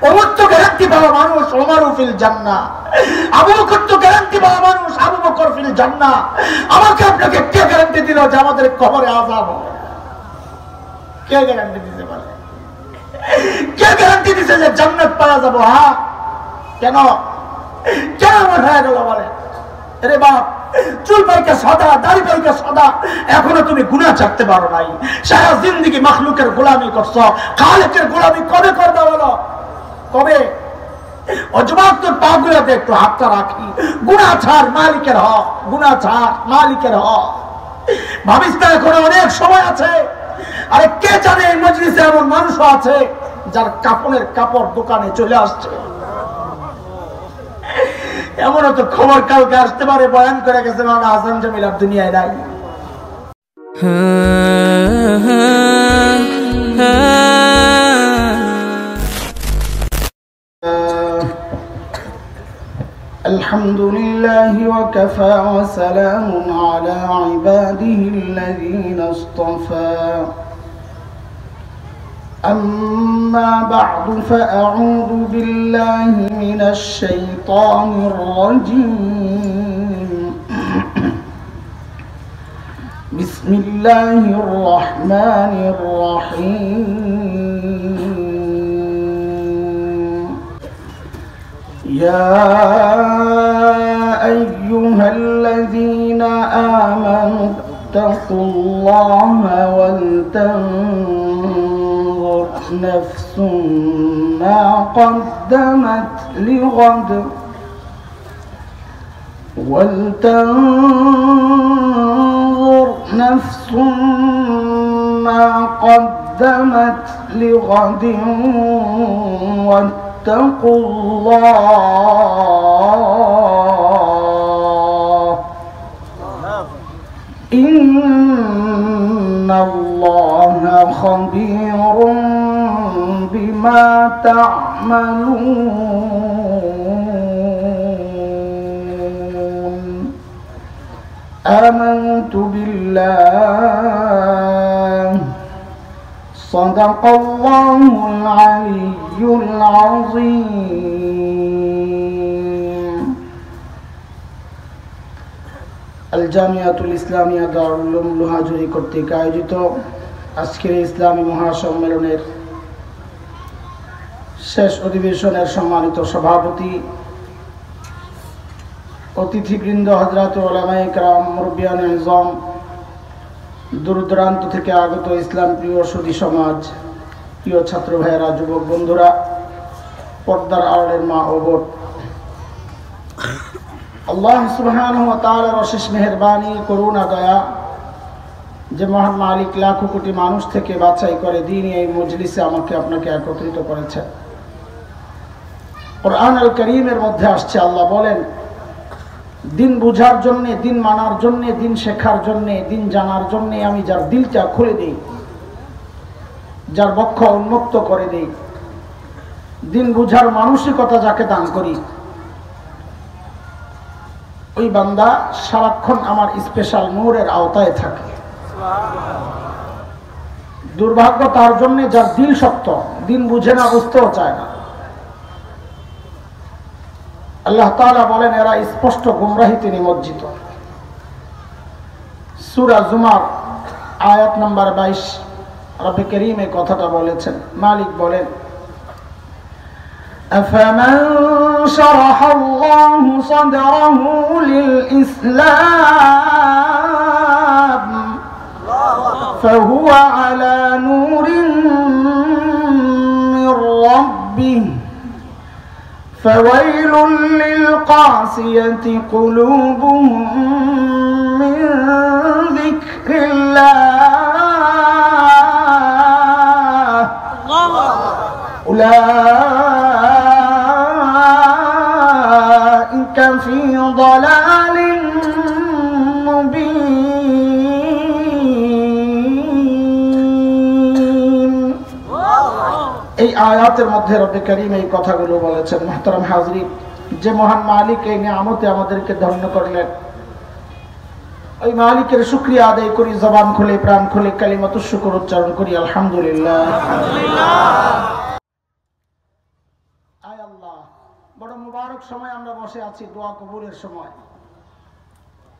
ওমর তো গ্যারান্টি পাওয়া মানুষ, ওমর ফিল জান্নাহ। আবু বকর তো গ্যারান্টি পাওয়া মানুষ, আবু বকর ফিল জান্নাহ। আমাকে আপনাকে কে গ্যারান্টি দিল যে আমাদের কবরে আযাব হবে? কে গ্যারান্টি দিতে পারে? কে গ্যারান্টি দিছে যে জান্নাত পাওয়া যাব? হ্যাঁ, কেন কেন এমন হয়ে গেল বলে? আরে বাপ, চুল পাইকা সাদা, দাড়ি পাইকা সাদা, এখনো তুমি গুনাহ ছাড়তে পারো নাই। সারা জিন্দেগি মাখলুকের গোলামি করছো, খালেকের গোলামি কবে করবে বলো? কবে? অজবাব তোর পাগুলাতে একটু হাতটা রাখি, গুনাহ ছাড়, মালিকের হক, গুনাহ ছাড়, মালিকের হক। ভাবিস না এখনো অনেক সময় আছে। আরে কে জানে এই মজলিসে এমন মানুষও আছে যার কাপড়ের কাপড় দোকানে চলে আসছে। এমনও তো খবর কালকে আসতে পারে, বয়ান করে গেছে মাওলানা হাসান জামিল আর দুনিয়ায় নাই। আলহামদুলিল্লাহি ওয়া কাফা ওয়া সালামুন আলা ইবাদিহিল্লাযীনা ইসতাফা। أما بعد فأعوذ بالله من الشيطان الرجيم. بسم الله الرحمن الرحيم. يا أيها الذين آمنوا اتقوا الله ولتنظر نفس ما قدمت لغد ولتنظر نفس ما قدمت لغد واتقوا الله إن الله خبير بما تعملون. آمنت بالله صدق الله العلي العظيم. আল জামিয়াতুল ইসলামিয়া দারুল উলুম লোহাজুরি কর্তৃক আয়োজিত আজকের ইসলামী মহাসম্মেলনের শেষ অধিবেশনের সম্মানিত সভাপতি, অতিথিবৃন্দ, হযরত উলামায়ে কেরাম, মুরব্বিয়ানে আযম, দূর দূরান্ত থেকে আগত ইসলাম প্রিয় সুধী সমাজ, প্রিয় ছাত্র ভাইয়েরা, যুবক বন্ধুরা, পর্দার আড়ালের মা ও বোন, আল্লাহ সুবহানাহু ওয়া তাআলার অশেষ মেহেরবানি, করুণা, দয়া যে মহান মালিক লাখো কোটি মানুষ থেকে বাছাই করে দ্বীনি এই মজলিসে আমাকে আপনাকে একত্রিত করেছেন। কুরআন আল কারীমের মধ্যে আসছে, আল্লাহ বলেন, দিন বুঝার জন্য, দিন মানার জন্য, দিন শেখার জন্য, দিন জানার জন্য আমি যার দিলটা খুলে দেই, যার বক্ষ উন্মুক্ত করে দেই, দিন বুঝার মানসিকতা যাকে দান করি, ওই বান্দা সারাক্ষণ আমার স্পেশাল নূরের আওতায় থাকে। দুর্ভাগ্য তার জন্য যার দিল শক্ত, দিন বুঝে না, বুঝতেও চায় না। আল্লাহ তাআলা বলেন, এরা স্পষ্ট গুমরাহিতে নিমজ্জিত। সূরা জুমার আয়াত নাম্বার 22 রব্বে কারীম এই কথাটা বলেছেন। মালিক বলেন, أفمن شرح الله صدره للإسلام فهو على نور من ربه فويل للقاسية قلوبهم من ذكر الله أولئك في ضلال مبين. এই আয়াতের মধ্যে রব্বে কারীম এই কথাগুলো বলেছেন। মুহতারাম হাজরিন, যে মহান মালিক এই নিয়ামতে আমাদেরকে ধন্য করলেন, ওই মালিকের শুকরিয়া আদায় করি, জবান খুলে, প্রাণ খুলে কালিমাতুশ শুকর উচ্চারণ করি, আলহামদুলিল্লাহ। মুবারক সময় আমরা বসে আছি, দোয়া কবুলের সময়।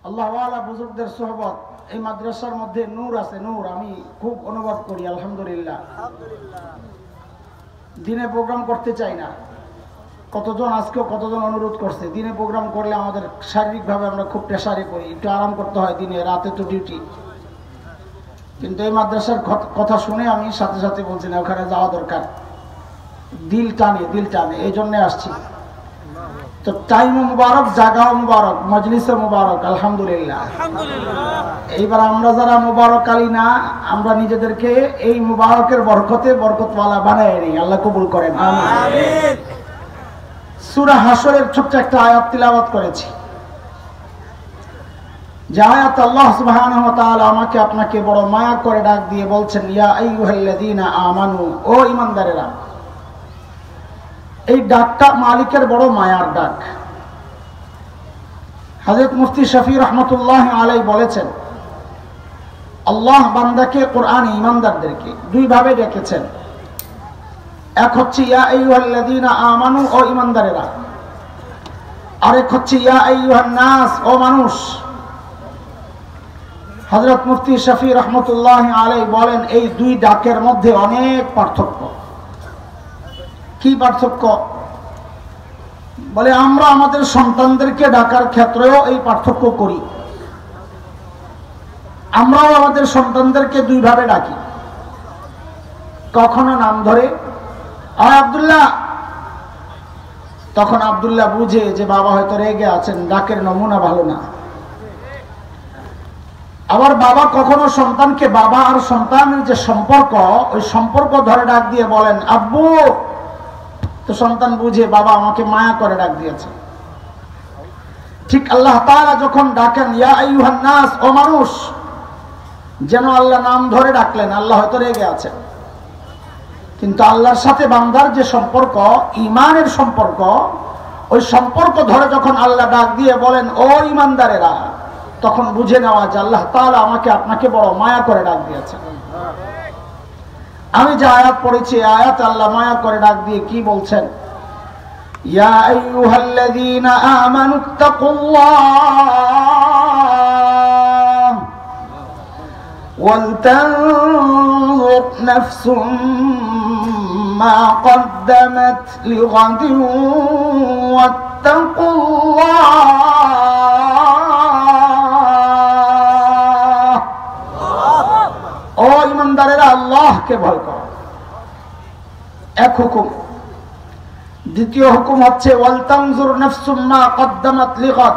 আল্লাহ ওয়ালা বুজুর্গদের সোহবত, এই মাদ্রাসার মধ্যে নূর আছে, নূর আমি খুব অনুভব করি। আলহামদুলিল্লাহ। দিনে প্রোগ্রাম করতে চাই না, কতজন আজকেও কতজন অনুরোধ করছে দিনে প্রোগ্রাম করলে আমাদের শারীরিকভাবে আমরা খুব প্রেসারে পড়ি, একটু আরাম করতে হয় দিনে, রাতে তো ডিউটি। কিন্তু এই মাদ্রাসার কথা শুনে আমি সাথে সাথে বলছি না, ওখানে যাওয়া দরকার, দিল টানে, এই জন্য আসছি। তো টাইমও মুবারক, জায়গাও মুবারক, মজলিসও মুবারক। আলহামদুলিল্লাহ। এইবার আমরা যারা মুবারক আলী না, আমরা নিজেদেরকে এই মুবারকের বরকতে বরকতওয়ালা বানায় নিই। আল্লাহ কবুল করেন, আমিন। সূরা হাশরের ছোট্ট একটা আয়াত তিলাওয়াত করেছি, যে আয়াত আল্লাহ সুবহানাহু ওয়া তাআলা আমাকে আপনাকে বড় মায়া করে ডাক দিয়ে বলছেন, ইয়া আইয়ুহাল্লাযীনা আমানু, ও ঈমানদারেরা। এই ডাকটা মালিকের বড় মায়ার ডাক। হযরত মুফতি শফি রহমতুল্লাহ আলাইহি বলেছেন, আল্লাহ বান্দাকে কোরআনে ঈমানদারদেরকে দুই ভাবে ডেকেছেন। এক হচ্ছে ইয়া আইয়ুহাল্লাযীনা আমানু, ও ঈমানদারেরা। আরেক হচ্ছে ইয়া আইয়ুহান নাস, ও মানুষ। হযরত মুফতি শফি রহমতুল্লাহ আলাইহি বলেন, এই দুই ডাকের মধ্যে অনেক পার্থক্য। কি পার্থক্য? বলে আমরা আমাদের সন্তানদেরকে ডাকার ক্ষেত্রেও এই পার্থক্য করি। আমরাও আমাদের সন্তানদেরকে দুই ভাবে ডাকি। কখনো নাম ধরে, আয় আব্দুল্লাহ, তখন আব্দুল্লাহ বুঝে যে বাবা হয়তো রেগে আছেন, ডাকের নমুনা ভালো না। আবার বাবা কখনো সন্তানকে, বাবা আর সন্তানের যে সম্পর্ক, ওই সম্পর্ক ধরে ডাক দিয়ে বলেন আব্বু, তো সন্তান বুঝে বাবা আমাকে মায়া করে ডাক দিয়েছে। ঠিক আল্লাহ তাআলা যখন ডাকেন ইয়া আইয়ুহান নাস, ও মানুষ, যেন আল্লাহ নাম ধরে ডাকলেন। আল্লাহ হয়তো রেগে আছেন, কিন্তু আল্লাহর সাথে বান্দার যে সম্পর্ক, ঈমানের সম্পর্ক, ওই সম্পর্ক ধরে যখন আল্লাহ ডাক দিয়ে বলেন ও ঈমানদারেরা, তখন বুঝে নেওয়া যে আল্লাহ তাআলা আমাকে আপনাকে বড় মায়া করে ডাক দিয়েছেন। আমি যে আয়াত পড়েছি, আয়াত আল্লাহ মায়া করে ডাক দিয়ে কি বলছেন, ইয়া আইয়ুহাল্লাযীনা আমানুত্তাকুল্লাহ ওয়ালতানজুর নাফসুম মা কদ্দামাত লিগাদিন ওয়াত্তাকুল্লাহ। ও ঈমানদারেরা, আল্লাহকে ভয় করো। এক হুকুম। দ্বিতীয় হুকুম হচ্ছে ওয়ালতানজুর নাফসুম মা কদ্দামাত লিগাদ।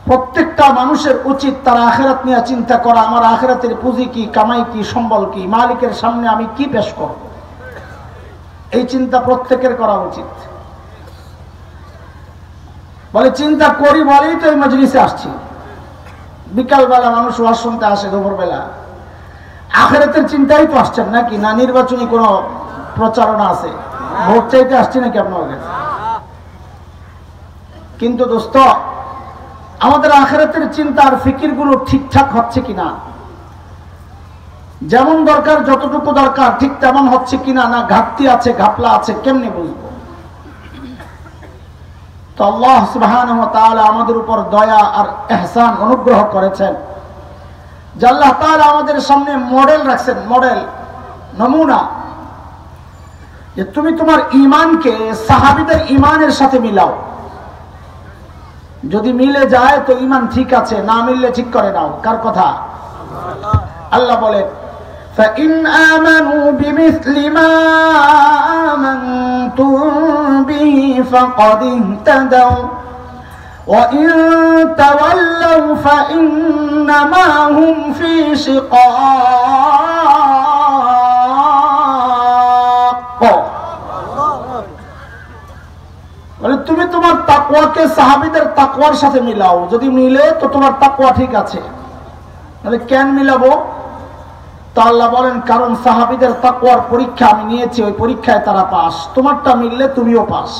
প্রত্যেকটা মানুষের উচিত তার আখিরাত নিয়ে চিন্তা করা, আমার আখিরাতের পুঁজি কি, কামাই কি, সম্বল কি, মালিকের সামনে আমি কি পেশ করব, এই চিন্তা প্রত্যেকের করা উচিত। বলে চিন্তা করি বলেই তো এই মজলিসে আসছি। বিকালবেলা মানুষ ওয়াজ শুনতে আসে, দুপুরবেলা আখিরাতের চিন্তাই তো আসছেন নাকি? না নির্বাচনী কোনো প্রচারণা আছে, ভোট চাইতে আসছি নাকি আপনাদের? কিন্তু দোস্ত, আমাদের আখিরাতের চিন্তা আর ফিকির গুলো ঠিকঠাক হচ্ছে কিনা, যেমন দরকার যতটুকু দরকার ঠিক তেমন হচ্ছে কিনা, না ঘাটতি আছে, ঘাপলা আছে, কেমনে বুঝবো? তো আল্লাহ সুবহানাহু ওয়া তাআলা আমাদের উপর দয়া আর ইহসান, অনুগ্রহ করেছেন যে আল্লাহ তাআলা আমাদের সামনে মডেল রাখছেন, মডেল, নমুনা, যে তুমি তোমার ঈমানকে সাহাবীদের ঈমানের সাথে মিলাও। যদি মিলে যায় তো ঈমান ঠিক আছে, না মিললে ঠিক করে নাও। কার কথা? আল্লাহ বলে فَإِنْ آمَنُوا بِمِثْلِ مَا آمَنْتُمْ بِهِ فَقَدِ اهْتَدَوْا وَإِنْ تَوَلَّوْا فَإِنَّمَا هُمْ فِي شِقَاقٍ। বলে তুমি তোমার তাকওয়াকে সাহাবীদের তাকওয়ার সাথে মিলাও, যদি মিলে তো তোমার তাকওয়া ঠিক আছে। তাহলে কেন মিলাবো? তো আল্লাহ বলেন কারণ সাহাবীদের তাকওয়ার পরীক্ষা আমি নিয়েছি, ওই পরীক্ষায় তারা পাস, তোমারটা মিললে তুমিও পাস।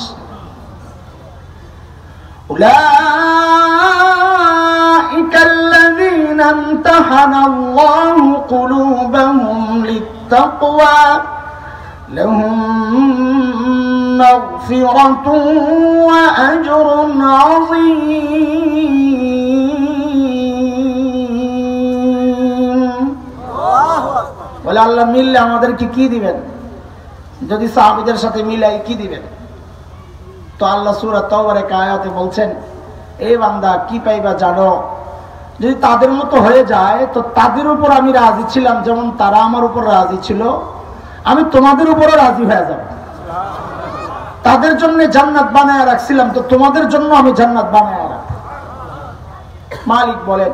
উলাইকাল্লাযীনা ইমতাহানাল্লাহু কুলুবাহুম লিত্তাকওয়া লাহুম মাগফিরাতুন ওয়া আজরুন আযীম। বলে আল্লাহ মিললে আমাদেরকে কি দিবেন? যদি সাহাবীদের সাথে মিলাই কি দিবেন? তো আল্লাহ সূরা তাওবার এক আয়াতে বলছেন, এই বান্দা কি পাইবা জানো? যদি তাদের মতো হয়ে যায় তো তাদের উপর আমি রাজি ছিলাম, যেমন তারা আমার উপর রাজি ছিল, আমি তোমাদের উপরও রাজি হয়ে যাব। তাদের জন্য জান্নাত বানায় রাখছিলাম, তো তোমাদের জন্য আমি জান্নাত বানায় রাখব। মালিক বলেন,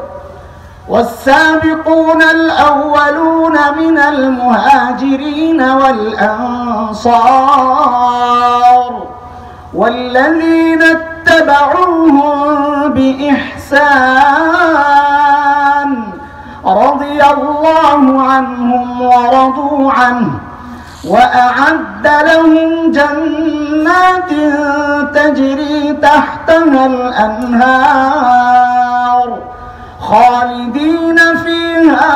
والسابقون الأولون من المهاجرين والأنصار والذين اتبعوهم بإحسان رضي الله عنهم ورضوا عنه وأعد لهم جنات تجري تحتها الأنهار خالدين فيها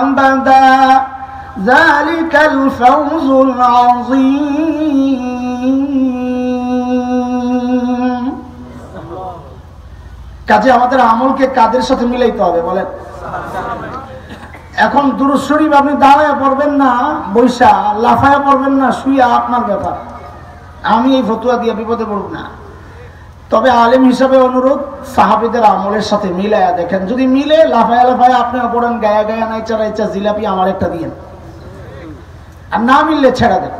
أبدا ذلك الفوز العظيم। কাজে আমাদের আমলকে কাদের সাথে মিলাইতে হবে বলেন? এখন দুরূদ শরীফ আপনি দাঁড়ায় পড়বেন না, বৈশা লাফায়া পড়বেন না, শুয়া আপনার ব্যাপার। আমি এই ফতুয়া দিয়ে বিপদে পড়ব না। তবে আলেম হিসাবে অনুরোধ, সাহাবীদের আমলের সাথে মিলায়া দেখেন। যদি মিলে লাফায়া লাফায়া আপনিও পড়েন, গায়া গায়া নাইচা নাইচা জিলাপি আমার একটা দিয়েন, আর না মিললে ছেড়া দেন।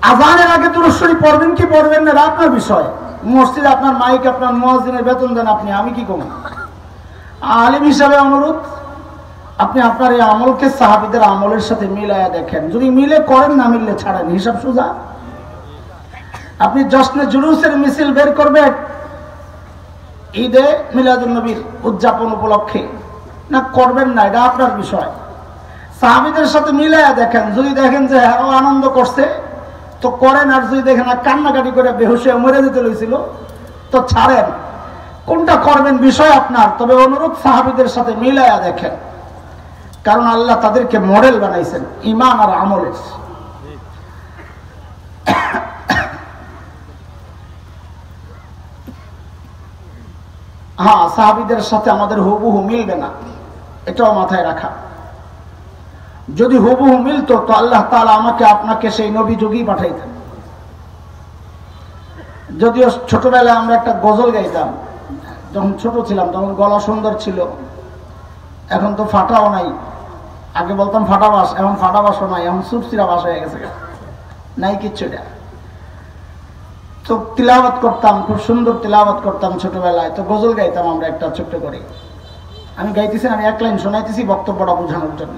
আযানের আগে দুরূদ শরীফ পড়বেন কি পড়বেন না আপনার বিষয়। মসজিদে আপনার মাইক, আপনার মুয়াজ্জিনের বেতন দেন আপনি, আমি কি করব? আলেম হিসাবে অনুরোধ, আপনি আপনার এই আমলকে সাহাবীদের আমলের সাথে মিলায়া দেখেন। যদি মিলে করেন, না মিললে ছাড়েন, হিসাব সোজা। আপনি জশ্নে জুলুসের মিছিল বের করবেন ঈদে মিলাদুন নবীর উদযাপন উপলক্ষে, না করবেন না, এটা আপনার বিষয়। সাহাবীদের সাথে মিলায়া দেখেন। যদি দেখেন যে হ্যাঁ আনন্দ করছে তো করেন, আর যদি দেখেন না কান্নাকাটি করে বেহুশ হয়ে মরে যেতে লইছিল তো ছাড়েন। কোনটা করবেন বিষয় আপনার। তবে অনুরোধ, সাহাবীদের সাথে মিলায়া দেখেন, কারণ আল্লাহ তাদেরকে মডেল বানাইছেন ঈমান আর আমলের। হ্যাঁ, সাহাবীদের সাথে আমাদের হুবহু মিলবে না, এটাও মাথায় রাখা। যদি হুবহু মিলতো তো আল্লাহ তাআলা আমাকে আপনাকে সেই নবী যুগেই পাঠাইতেন। যদিও ছোটবেলায় আমরা একটা গজল গাইতাম, যখন ছোট ছিলাম তখন গলা সুন্দর ছিল, এখন তো ফাটাও নাই। আগে বলতাম ফাটা বাস, এখন ফাটা বাসও নাই, এখন সুপসিরা বাস হয়ে গেছে, নাই কিচ্ছুটা। তো তিলাওয়াত করতাম, খুব সুন্দর তিলাওয়াত করতাম ছোটবেলায়। তো গজল গাইতাম আমরা একটা ছোট্ট করে। আমি গাইতেছি, আমি এক লাইন শোনাইতেছি বক্তব্যটা বোঝানোর জন্য।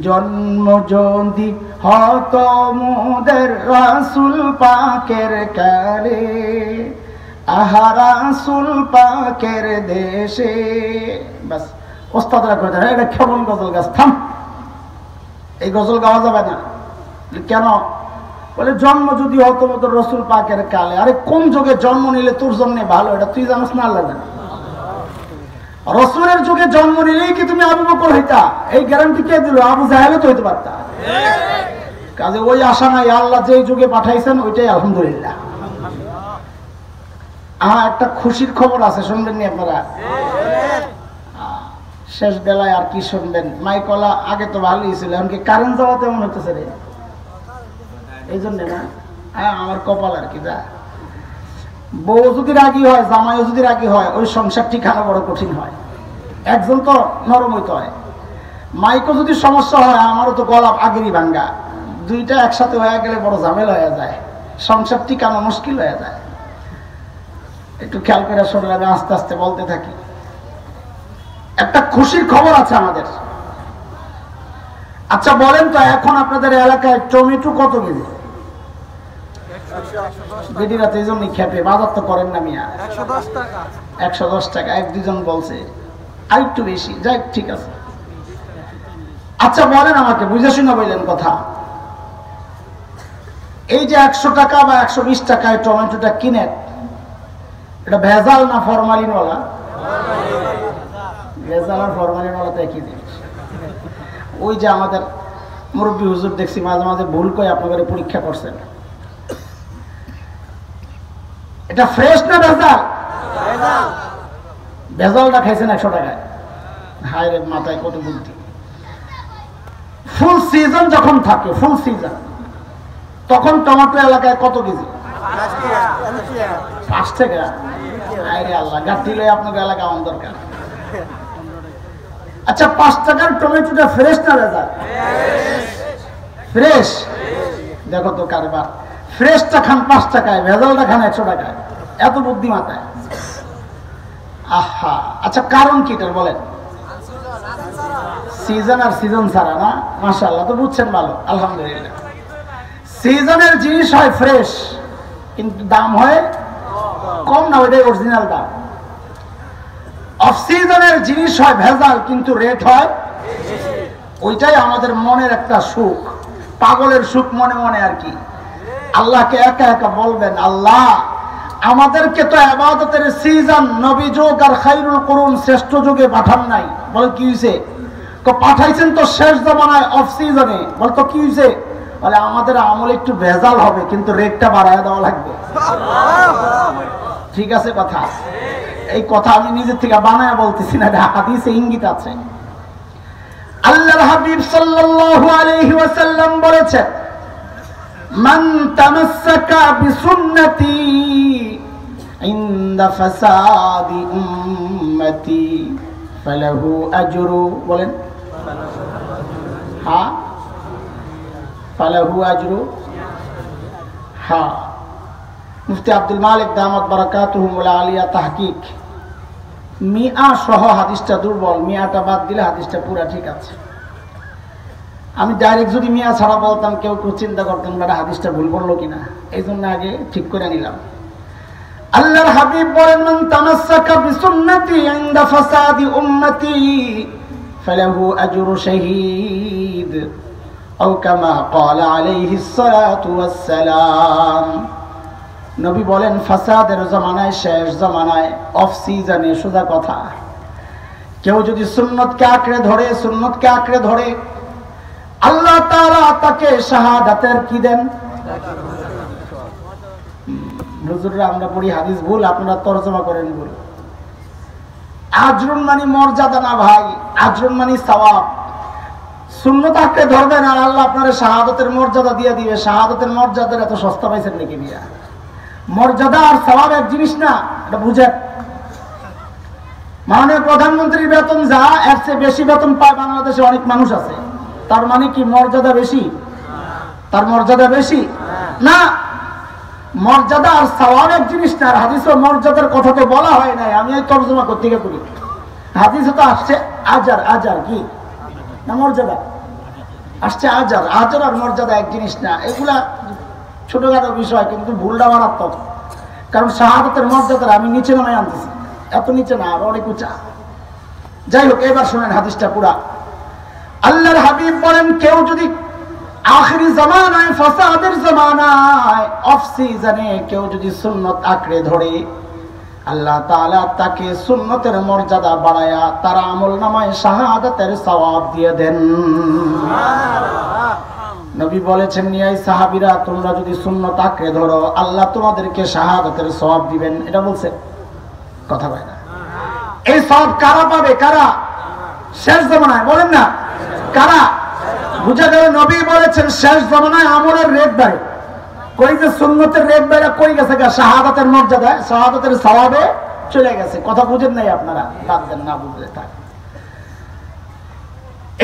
জন্ম যদি হত মোদের রাসূল পাকের কালে, আহা রাসূল পাকের দেশে। বাস ওস্তাদরা কইতে এটা কেমন গজল গাছ, থাম, এই গজল গাওয়া যাবে না। কেন? বলে জন্ম যদি হতো মোদের রাসূল পাকের কালে। আরে কোন যুগে জন্ম নিলে তোর জন্য ভালো, এটা তুই জানিস না, আল্লাহ জানে। রাসূলের যুগে জন্ম নিলেই কি তুমি আবু বকর হইতা? এই গ্যারান্টি কে দিল? আবু জাহেলও তো হইতে পারতা। কাজে ওই আশা নাই, আল্লাহ যেই যুগে পাঠাইছেন ওইটাই আলহামদুলিল্লাহ। একটা খুশির খবর আছে, শুনবেন নি আপনারা? শেষ বেলায় আর কি শুনবেন? মাইকলা আগে তো ভালোই ছিল, এমনকি কারেন্ট যাওয়া তেমন হইতেছে রে, এই জন্য না। হ্যাঁ, আমার কপাল আর কি। যা বউ যদি রাগি হয়, জামাইও যদি রাগি হয়, ওই সংসার ঠিকানা বড় কঠিন হয়। একজন তো নরম হইতে হয়। মাইকও যদি সমস্যা হয়, আমারও তো গলা আগেরই ভাঙ্গা, দুইটা একসাথে হয়ে গেলে বড় ঝামেলা হয়ে যায়, সংসার ঠিকানা মুশকিল হয়ে যায়। একটু খেয়াল করে শুনলে আমি আস্তে আস্তে বলতে থাকি। একটা খুশির খবর আছে আমাদের। আচ্ছা বলেন তো, এখন আপনাদের এলাকায় টমেটো কত কেজি? বেটিরাতে এই জন্যই খেপে, বাজার তো করেন না মিয়া। 110 টাকা। এক দুজন বলছে আর একটু বেশি, যাই ঠিক আছে। আচ্ছা বলেন আমাকে, বুঝে শুনে বললেন কথা। এই যে 100 টাকা বা 120 টাকায় টমেটোটা কিনেন, এটা ভেজাল না ফরমালিনওয়ালা? ভেজাল আর ফরমালিনওয়ালা তো একই জিনিস। ওই যে আমাদের মুরব্বী হুজুর দেখছি মাঝে মাঝে ভুল করে আপনাদের পরীক্ষা করছেন। এটা ফ্রেশ না ভেজাল? ভেজালটা খাইছেন 100 টাকায়। হায় রে, মাথায় কত বুদ্ধি। ফুল সিজন যখন থাকে, ফুল সিজন, তখন টমেটো এলাকায় কত কেজি? 5 টাকা। হায় রে আল্লাহ, গাছ দিলে আপনাকে এলাকা আমার দরকার। আচ্ছা, 5 টাকার টমেটোটা ফ্রেশ না ভেজাল? ফ্রেশ। দেখো তো কারবার, ফ্রেশটা খান 5 টাকায়, ভেজালটা খান 100 টাকায়। এত বুদ্ধি মাথায়। আহা, আচ্ছা কারণ কি এটার বলেন? সিজন আর সিজন ছাড়া না? মাশাআল্লাহ, তো বুঝছেন ভালো, আলহামদুলিল্লাহ। সিজনের জিনিস হয় ফ্রেশ, কিন্তু দাম হয় কম না, ওইটাই অরিজিনাল দাম। অফ সিজনের জিনিস হয় ভেজাল, কিন্তু রেট হয়, ওইটাই আমাদের মনের একটা সুখ, পাগলের সুখ মনে মনে আর কি। আল্লাহকে একা একা বলবেন, আল্লাহ আমাদেরকে তো ইবাদতের সিজন নবী যুগ আর খায়রুল কুরুন শ্রেষ্ঠ যুগে পাঠান নাই। বলে কি হইছে? পাঠাইছেন তো শেষ জামানায় অফ সিজনে। বল তো কি হইছে? বলে আমাদের আমল একটু ভেজাল হবে, কিন্তু রেটটা বাড়ায় দেওয়া লাগবে। ঠিক আছে কথা? এই কথা আমি নিজের থেকে বানায় বলতেছি না, হাদিসে ইঙ্গিত আছে। আল্লাহর হাবিব সাল্লাল্লাহু আলাইহি ওয়াসাল্লাম বলেছেন, মান তামাসসাকা বিসুন্নতি ইনদা ফাসাদি উম্মতি ফালাহু আজরু। বলেন হ্যাঁ, ফালাহু আজরু। হ্যাঁ, মুফতি আব্দুল মালিক দামাত বারাকাতুহুল আলিয়া তাহকিক, মিয়া সহ হাদিসটা দুর্বল, মিয়াটা বাদ দিলে হাদিসটা পুরা ঠিক আছে। আমি ডাইরেক্ট যদি মিয়া ছাড়া বলতাম, কেউ কেউ চিন্তা করতেন বেটা হাদিসটা ভুল বললো কিনা, এই জন্য আগে ঠিক করে নিলাম। আল্লাহর হাবিব বলেন, মান তামাসসাকা বিসুন্নতি ইনদা ফাসাদি উম্মতি ফালাহু আজরু শাহীদ আও কামা ক্বালা আলাইহিস সালাতু ওয়াস সালাম। নবী বলেন, ফাসাদের জামানায়, শেষ জামানায়, অফ সিজনে, সোজা কথা, কেউ যদি সুন্নতকে আঁকড়ে ধরে, সুন্নতকে আঁকড়ে ধরে, আল্লাহ তাআলা তাকে শাহাদাতের কি দেন? হুজুররা আমরা পড়ি হাদিস ভুল, আপনারা তরজমা করেন ভুল। আজরুন মানে মর্যাদা না ভাই, আজরুন মানে সওয়াব। সুন্নত আঁকড়ে ধরবেন আর আল্লাহ আপনার শাহাদাতের মর্যাদা দিয়ে দিবে। শাহাদাতের মর্যাদা এত সস্তা পাইছেন নাকি দিয়া? মর্যাদা আর সওয়াব এক জিনিস না, এটা বুঝেন। মাননীয় প্রধানমন্ত্রীর বেতন যা, এর চেয়ে বেশি বেতন পায় বাংলাদেশে অনেক মানুষ আছে। তার মানে কি মর্যাদা বেশি? তার মর্যাদা বেশি না। মর্যাদা আর সওয়াব এক জিনিস না। আর হাদিসে মর্যাদার কথা তো বলা হয় নাই, আমি এই তরজমা করতে গিয়ে করি। হাদিসে তো আসছে আজার, আজার কি না মর্যাদা আসছে, আজার। আজার আর মর্যাদা এক জিনিস না। এগুলা ছোটখাটো বিষয়, কিন্তু ভুলটা মারাত্মক। কারণ শাহাদাতের মর্যাদা আমি নিচে নামাই আনতেছি, এত নিচে না, আর অনেক উঁচা। যাই হোক, এবার শোনেন হাদিসটা পুরা। আল্লাহর হাবিব বলেন, কেউ যদি আখিরি জামানায়, ফাসাদের জামানায়, অফ সিজনে কেউ যদি সুন্নত আঁকড়ে ধরে, আল্লাহ তাআলা তাকে সুন্নতের মর্যাদা বাড়ায়া তার আমলনামায় শাহাদাতের সওয়াব দিয়ে দেন। নবী বলেছেন, নিয়াই সাহাবীরা, তোমরা যদি সুন্নত আঁকড়ে ধরো, আল্লাহ তোমাদেরকে শাহাদাতের সওয়াব দিবেন। এটা বলছে কথা বলে না। এই সওয়াব কারা পাবে? কারা? শেষ জামানায়। বলেন না কারা? বুঝা গেল, নবী বলেছেন শেষ জামানায় আমলের রেট বাড়ে। কই যে সুন্নতের রেট বাড়া কই গেছে? শাহাদাতের মর্যাদায়, শাহাদাতের সওয়াবে চলে গেছে। কথা বুঝেন নাই আপনারা? বাদ দেন, না বুঝলে থাক।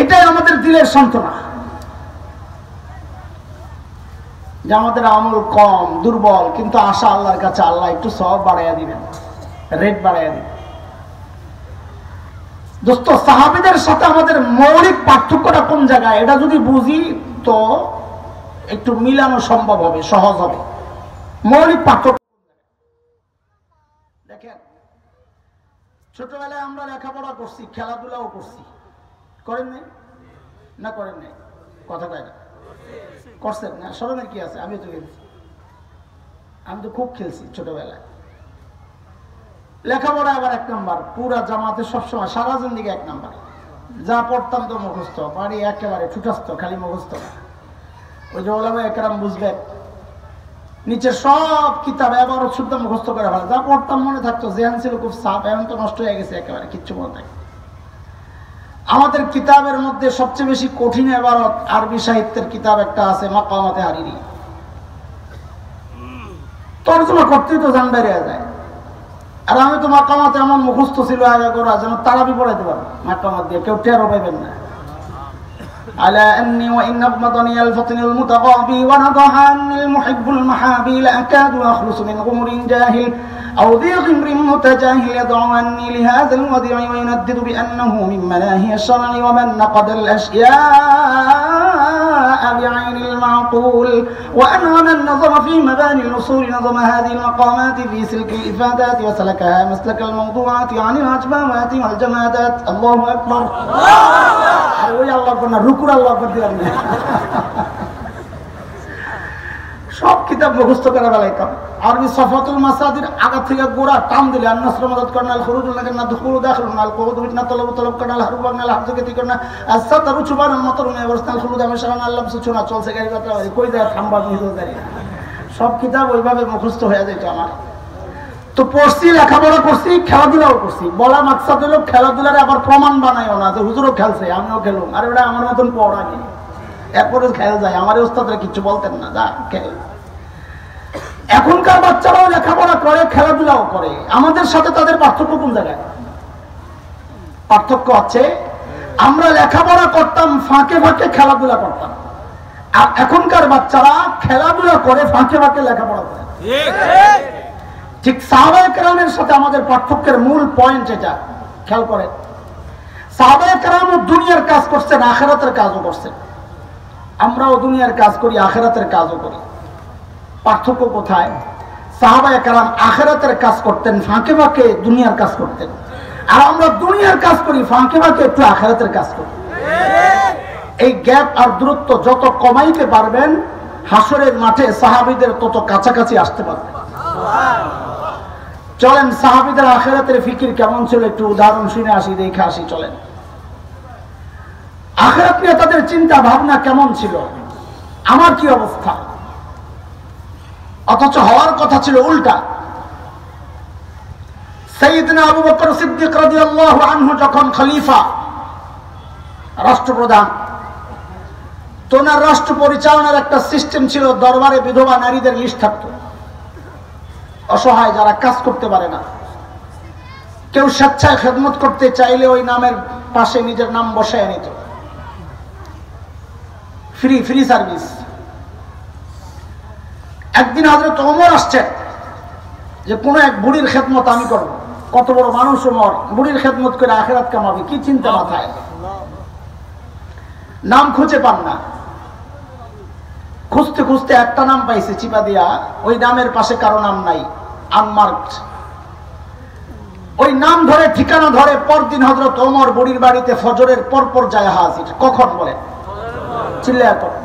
এটাই আমাদের দিলের সান্ত্বনা, যে আমাদের আমল কম, দুর্বল, কিন্তু আশা আল্লাহর কাছে, আল্লাহ একটু সওয়াব বাড়াইয়া দিবেন, রেট বাড়াইয়া দিবেন। দোস্ত, সাহাবীদের সাথে আমাদের মৌলিক পার্থক্যটা কোন জায়গায়, এটা যদি বুঝি তো একটু মিলানো সম্ভব হবে, সহজ হবে। মৌলিক পার্থক্য দেখেন, ছোটবেলায় আমরা লেখাপড়া করছি, খেলাধুলাও করছি, করেন নাই? না করেন নাই? কথা কয় না? করছেন না? স্মরণের কি আছে? আমি তো খেলছি, আমি তো খুব খেলছি ছোটবেলায়। লেখাপড়া আবার 1 নাম্বার, পুরা জামাতে সবসময় সারা জিন্দেগি 1 নাম্বার। যা পড়তাম তো মুখস্থ, বাড়ি একেবারে ঠুটাস্ত, খালি মুখস্থ না। ওই যে ওলামা একরাম বুঝবেন, নিচে সব কিতাব এবার শুদ্ধ মুখস্থ করে ফেলে। যা পড়তাম মনে থাকতো, জেহান ছিল খুব সাফ, এখন তো নষ্ট হয়ে গেছে একেবারে, কিচ্ছু মনে থাকে। আমাদের কিতাবের মধ্যে সবচেয়ে বেশি কঠিন এবারত আরবি সাহিত্যের কিতাব একটা আছে, মাকামাতে হারিরি। তর্জমা করতেই তো জান বেড়ে যায়। আর আমি তো মাকামাতে এমন মুখস্থ ছিল আগে করা, যেন তারাবি পড়াইতে পারবো মাকামাত দিয়ে, কেউ টেরও পাইবেন না। على أني وإن أغمضني الفطن المتغابي ونضح عني المحب المحابي لأكاد أخلص من غمر جاهل أو ذي غمر متجاهل يدعو عني لهذا الودع ويندد بأنه من مناهي الشرع ومن نقد الأشياء بعين المعقول وأنعم النظر في مباني الأصول نظم هذه المقامات في سلك الإفادات وسلكها مسلك الموضوعات عن العجبات والجمادات. الله أكبر. সব কিতাব মুখস্থ করে বেলাইতাম। আরবি সফাতুল মাসাদির আগা থেকে গোড়া টান দিলে আন্নাসর মদদ করনাল খুরুজুল না দুখুল দাখিল নাল কুদ বিনা তলব তলব করনাল হারুবান নাল হাফজকে করনা আসাতা রুচুবান মতরুমে ওয়াসনাল খুলুদ আমশারান আল্লাহ সুচনা চলছে গাড়ি কথা কই যায় থামবা নিয়ে যায়। সব কিতাব ওইভাবে মুখস্থ হয়ে যেত আমার। তো পড়ছি, লেখাপড়া করছি, খেলাধুলাও করছি। বলা মাকসাদ হলো খেলাধুলার আবার প্রমাণ বানাইও না যে হুজুরও খেলছে আমিও খেলুম, আর ওটা আমার মতন পড়া নেই, এরপরে খেলা যায়। আমার ওস্তাদরা কিছু বলতেন না, যা খেল। এখনকার বাচ্চারাও লেখাপড়া করে, খেলাধুলাও করে। আমাদের সাথে তাদের পার্থক্য কোন জায়গায়? পার্থক্য আছে, আমরা লেখাপড়া করতাম, ফাঁকে ফাঁকে খেলাধুলা করতাম। আর এখনকার বাচ্চারা খেলাধুলা করে, ফাঁকে ফাঁকে লেখাপড়া করে। ঠিক সাহাবায়ে কেরামের সাথে আমাদের পার্থক্যের মূল পয়েন্ট এটা, খেয়াল করেন। সাহাবায়ে কেরামও দুনিয়ার কাজ করছেন, আখিরাতের কাজও করছেন। আমরাও দুনিয়ার কাজ করি, আখিরাতের কাজও করি। পার্থক্য কোথায়? সাহাবায়ে কেরাম আখিরাতের কাজ করতেন, ফাঁকে ফাঁকে দুনিয়ার কাজ করতেন। আর আমরা দুনিয়ার কাজ করি, ফাঁকে ফাঁকে একটু আখিরাতের কাজ করি। এই গ্যাপ আর দূরত্ব যত কমাইতে পারবেন, হাসরের মাঠে সাহাবীদের তত কাছাকাছি আসতে পারবেন। চলেন সাহাবীদের আখিরাতের ফিকির কেমন ছিল একটু উদাহরণ শুনে আসি, দেখে আসি। চলেন, আখিরাত নিয়ে তাদের চিন্তা ভাবনা কেমন ছিল, আমার কি অবস্থা। অথচ হওয়ার কথা ছিল উল্টা। সাইয়েদনা আবু বকর সিদ্দিক রাদিয়াল্লাহু আনহু যখন খলিফা, রাষ্ট্রপ্রধান, তো ওনার রাষ্ট্র পরিচালনার একটা সিস্টেম ছিল। দরবারে বিধবা নারীদের লিস্ট থাকতো, অসহায় যারা কাজ করতে পারে না। কেউ স্বেচ্ছায় খেদমত করতে চাইলে ওই নামের পাশে নিজের নাম বসায় নিত। Free service. একদিন হযরত ওমর আসছেন যে কোন এক বুড়ির খেদমত আমি করব। কত বড় মানুষ ওমর, বুড়ির খেদমত করে আখিরাত কামাবে, কি চিন্তা মাথায়। নাম খুঁজে পান না, খুঁজতে খুঁজতে একটা নাম পাইছে চিপা দিয়া। ওই নামের পাশে কারো নাম নাই, আনমার্কড। ওই নাম ধরে ঠিকানা ধরে পরদিন হযরত ওমর বুড়ির বাড়িতে ফজরের পরপর যায় হাজির। কখন বলেন? চিল্লায়া করেন,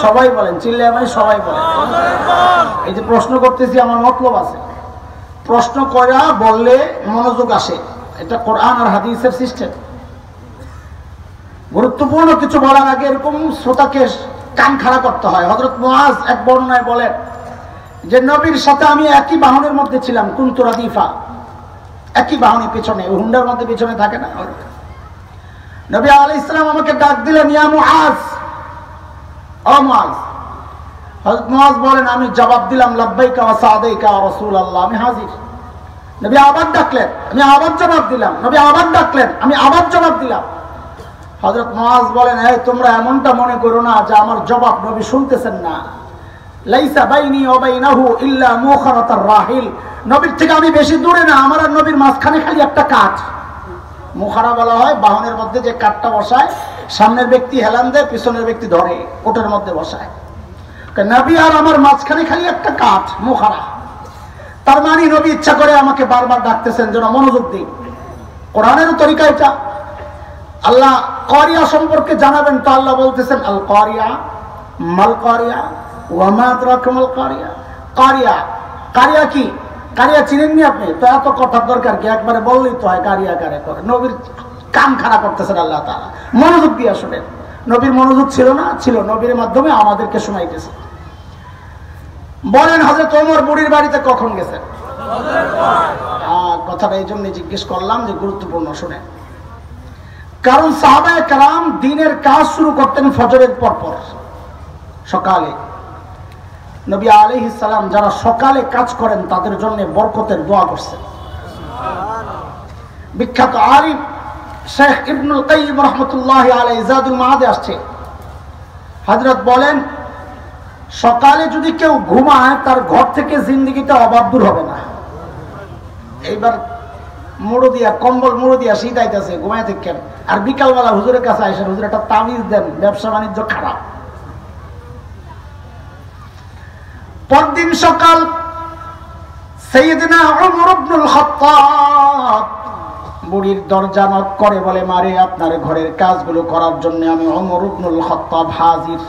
সবাই বলেন, চিল্লায়া মানে সবাই বলেন। এই যে প্রশ্ন করতেছি আমার মতলব আছে, প্রশ্ন করা বললে মনোযোগ আসে। এটা কোরআন আর হাদিসের সিস্টেম। গুরুত্বপূর্ণ কিছু বলার আগে এরকম শ্রোতাকে কান খাড়া করতে হয়। হযরত মুআজ এক বর্ণনায় বলেন যে নবীর সাথে আমি একই বাহনের মধ্যে ছিলাম, কুনতু রাদিফা, একই বাহনে পিছনে, হুন্ডার মধ্যে পিছনে থাকে না। নবী আলাইহিস সালাম আমাকে ডাক দিলেন, ইয়া মুআজ, ও মুআজ। হযরত মুআজ বলেন, আমি জবাব দিলাম, লাব্বাইকা ওয়া সাদাইকা ইয়া রাসূলুল্লাহ, আমি হাজির। নবী আবার ডাকলেন, আমি আবার জবাব দিলাম। নবী আবার ডাকলেন, আমি আবার জবাব দিলাম। হযরত মুআজ বলেন, এই তোমরা এমনটা মনে করো না যে আমার জবাব নবী শুনতেছেন না। লাইসা বাইনি ওয়া বাইনাহু ইল্লা মুখারাতার রাহিল, নবীর থেকে আমি বেশি দূরে না, আমার আর নবীর মাঝখানে খালি একটা কাঠ। মুখারা বলা হয় বাহনের মধ্যে যে কাঠটা বসায়, সামনের ব্যক্তি হেলান দেয়, পিছনের ব্যক্তি ধরে, ওটার মধ্যে বসায়। নবী আর আমার মাঝখানে খালি একটা কাঠ, মুখারা। তার মানে নবী ইচ্ছা করে আমাকে বারবার ডাকতেছেন যেন মনোযোগ দিই। কোরআনের তরিকা এটা। আল্লাহ কারিয়া সম্পর্কে জানাবেন তো আল্লাহ বলতেছেন, আল কারিয়া মাল কারিয়া ওয়া মা আদরাকা মাল কারিয়া। কারিয়া, কারিয়া কি? কারিয়া চিনেননি আপনি? তো এত কথার দরকার কি? একবারে বললেই তো হয় কারিয়া কারে করে। নবীর কান খারাপ করতেছেন আল্লাহ তাআলা। মনোযোগ দিয়ে শুনেন। নবীর মনোযোগ ছিল না? ছিল। নবীর মাধ্যমে আমাদেরকে শোনাইতেছে। বলেন হযরত ওমর বুড়ির বাড়িতে কখন গেছেন? কথাটা এই জন্য জিজ্ঞেস করলাম যে গুরুত্বপূর্ণ, শুনেন। কারণ সাহাবায়ে কেরাম দিনের কাজ শুরু করতেন ফজরের পরপর, সকালে। নবী আলাইহিস সালাম যারা সকালে কাজ করেন তাদের জন্য বরকতের দোয়া করছেন। বিখ্যাত আলিম শেখ ইবনুল কাইয়িম রাহমাতুল্লাহি আলাইহি জাদুল মাআদে আসছে, হযরত বলেন সকালে যদি কেউ ঘুমায় তার ঘর থেকে জিন্দেগিতে অভাব দূর হবে না। এইবার মুড়ো দিয়া, কম্বল মুড়ো দিয়া শীত আইতেছে, ঘুমায় থাকেন, আর বিকালবেলা হুজুরের কাছে আইসেন, হুজুর একটা তাবিজ দেন, ব্যবসা বাণিজ্য খারাপ। পরদিন সকাল সাইয়েদনা ওমর ইবনুল খাত্তাব বুড়ির দরজা নক করে, বলে মারে আপনার ঘরের কাজগুলো করার জন্য আমি ওমর ইবনুল খাত্তাব হাজির।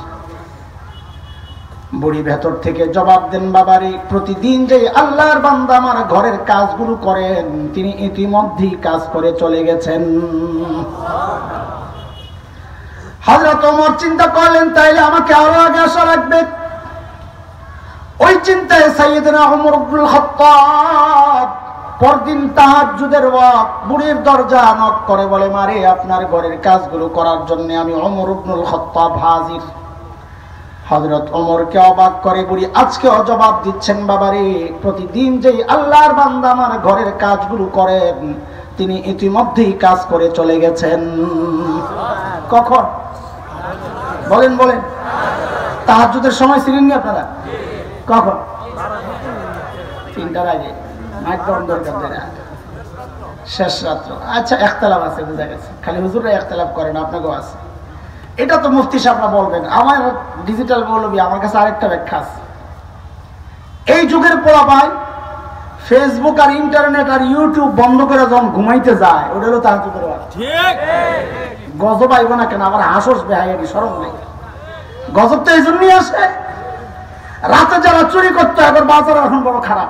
বুড়ি ভেতর থেকে জবাব দেন, বাবারে প্রতিদিন যে আল্লাহর বান্দা আমার ঘরের কাজগুলো করেন তিনি ইতিমধ্যেই কাজ করে চলে গেছেন। হযরত ওমর চিন্তা করলেন তাইলে আমাকে আরো আগে আসা লাগবে। ওই চিন্তায় সাইয়েদনা ওমর ইবনুল খাত্তাব পরদিন তাহাজ্জুদের ওয়াক্ত বুড়ির দরজা নক করে, বলে মারে আপনার ঘরের কাজগুলো করার জন্য আমি ওমর ইবনুল খাত্তাব হাজির। হযরত ওমরকে অবাক করে বুড়ি আজকেও জবাব দিচ্ছেন, বাবারে প্রতিদিন যেই আল্লাহর বান্দা আমার ঘরের কাজগুলো করেন তিনি ইতিমধ্যেই কাজ করে চলে গেছেন। কখন? বলেন বলেন। তাহাজ্জুদের সময় ছিলেন না আপনারা? কখন? 3টার আগে, একদম দরকার দেয় না, শেষ রাত্র। আচ্ছা, ইখতিলাফ আছে, বুঝা গেছে। খালি হুজুররা ইখতিলাফ করেন, আপনাকেও আছে। এটা তো মুফতি সাহেবরা বলবেন। আমার ডিজিটাল মৌলবী, আমার কাছে আরেকটা ব্যাখ্যা আছে। এই যুগের পোলাপাই ফেসবুক আর ইন্টারনেট আর ইউটিউব বন্ধ করে যখন ঘুমাইতে যায়, ওটা হলো তাহাজ্জুদের ওয়াক্ত। ঠিক গজব আইব না কেন? আবার হাসস বেহায়ানি শরম নাই। গজব তো এই জন্যই আসে, রাতে যারা চুরি করতে এখন বাজার এখন বড় খারাপ।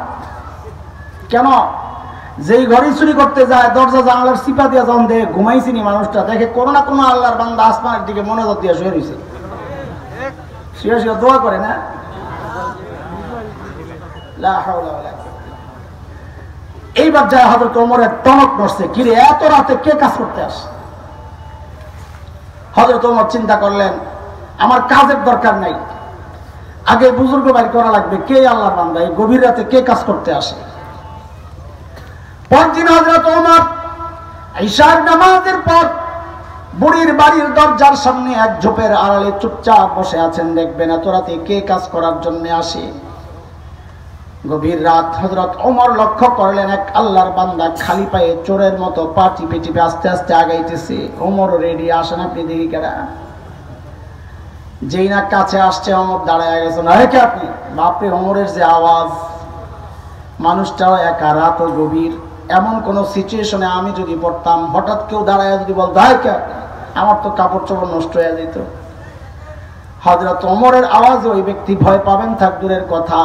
কেন? যেই ঘরে চুরি করতে যায় দরজা জানালার চিপা দিয়া যখন দেখে ঘুমাইছিনি মানুষটা, দেখে কোনো না কোনো আল্লাহর বান্দা আসমানের দিকে মনোযোগ দিয়ে শুয়ে রয়েছে, শুয়ে শুয়ে দোয়া করে না। এইবার যায় হযরত ওমরের টনক নড়ছে, কিরে এত রাতে কে কাজ করতে আসে? হযরত ওমর চিন্তা করলেন আমার কাজের দরকার নাই, আগে বুজুর্গ বাড়ি করা লাগবে, কে আল্লাহর বান্দা এই গভীর রাতে কে কাজ করতে আসে। পরদিন হযরত ওমর ইশার নামাজের পর বুড়ির বাড়ির দরজার সামনে এক ঝোপের আড়ালে চুপচাপ বসে আছেন। দেখবেন এত রাতে কে কাজ করার জন্য আসে। গভীর রাত হযরত ওমর লক্ষ্য করলেন এক আল্লাহর বান্দা খালি পায়ে চোরের মতো পা টিপে টিপে আস্তে আস্তে আগাইতেছে। ওমর রেডি, আসেন আপনি দেখি কেডা। যেই না কাছে আসছে ওমর দাঁড়ায় গেছেন। কে আপনি? বাপরে, ওমরের যে আওয়াজ! মানুষটাও একা, রাত ও গভীর। এমন কোন সিচুয়েশনে আমি যদি পড়তাম, হঠাৎ কেউ দাঁড়ায় যদি বলতো কে, আমার তো কাপড় চোপড় নষ্ট হয়ে যেত। হযরত ওমরের আওয়াজে ওই ব্যক্তি ভয় পাবেন থাক দূরের কথা,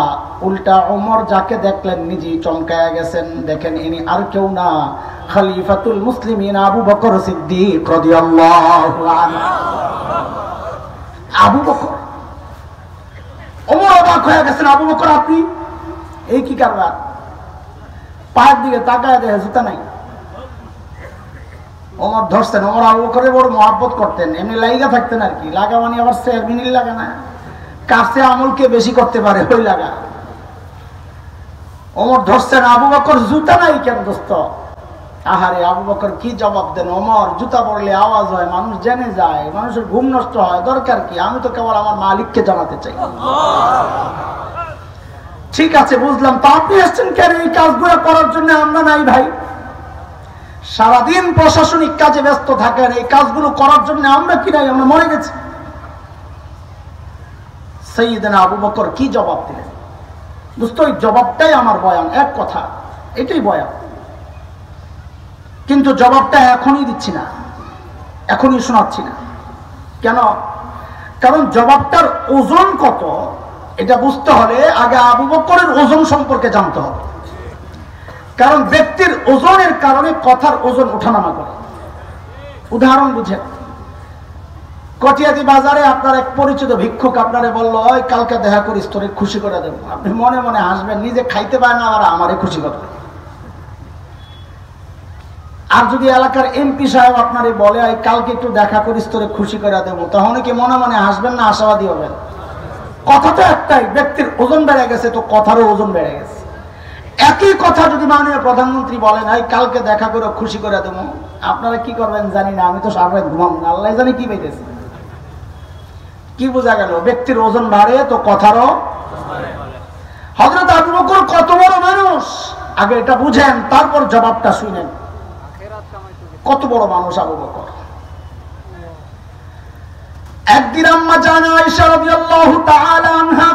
উল্টা ওমর যাকে দেখলেন নিজেই চমকায়া গেছেন। দেখেন ইনি আর কেউ না, খলিফাতুল মুসলিমিন আবু বকর সিদ্দিক রাদিয়াল্লাহু আনহু। আবু বকর। ওমর অবাক হয়ে গেছেন, আবু বকর আপনি? এই কি কারবার? পায়ের দিকে তাকায় দেখে জুতা নাই। ওমর ধরছেন। ওমর আবু বকরের বড় মহব্বত করতেন, এমনি লাইগা থাকতেন আর কি। লাগা মানে আবার চেয়ারম্যানের লাগা না, কাছে আমলকে বেশি করতে পারে ওই লাগা। ওমর ধরছেন, আবু বকর জুতা নাই কেন দোস্ত? আহারে, আবু বকর কি জবাব দেন? ওমর, জুতা পড়লে আওয়াজ হয়, মানুষ জেনে যায়, মানুষের ঘুম নষ্ট হয়, দরকার কি? আমি তো কেবল আমার মালিককে জানাতে চাই। ঠিক আছে, বুঝলাম। তা আপনি এসছেন কেন? এই কাজগুলো করার জন্য আমরা নাই ভাই, সারাদিন প্রশাসনিক কাজে ব্যস্ত থাকেন, এই কাজগুলো করার জন্য আমরা কি নাই? আমরা মরে গেছি। সাইয়েদনা আবু বকর কি জবাব দিলেন? বুঝতো, ওই জবাবটাই আমার বয়ান, এক কথা, এটাই বয়ান। কিন্তু জবাবটা এখনই দিচ্ছি না, এখনই শোনাচ্ছি না। কেন? কারণ জবাবটার ওজন কত এটা বুঝতে হলে আগে আবু বকরের ওজন সম্পর্কে জানতে হবে। কারণ ব্যক্তির ওজনের কারণে কথার ওজন ওঠানামা করে। উদাহরণ বুঝেন, কটিয়াদি বাজারে আপনার এক পরিচিত ভিক্ষুক আপনারে বললো, ওই কালকে দেখা করিস, তোরে খুশি করে দেবো। আপনি মনে মনে হাসবেন, নিজে খাইতে পায় না আর আমারে খুশি করবে। আর যদি এলাকার এমপি সাহেব আপনারে বলে, ওই কালকে একটু দেখা করিস, তোরে খুশি করে দেবো, তখন কি মনে মনে হাসবেন না আশাবাদী হবেন? কথা তো একটাই, ব্যক্তির ওজন বেড়ে গেছে তো কথারও ওজন বেড়ে গেছে। একই কথা যদি মাননীয় প্রধানমন্ত্রী বলেন, এই কালকে দেখা করে খুশি করে দেবো, আপনারা কি করবেন জানি না, আমি তো সারা রাত ঘুমাবো না, আল্লাহ জানি কি পেয়েছে। কি বোঝা গেল? ব্যক্তির ওজন বাড়ে তো কথারও। হযরত আবু বকর কত বড় মানুষ, আগে এটা বুঝেন, তারপর জবাবটা শুনেন। কত বড় মানুষ আবু বকর। একদিন আম্মা জান আয়েশা রাদিয়াল্লাহু তাআলা আনহা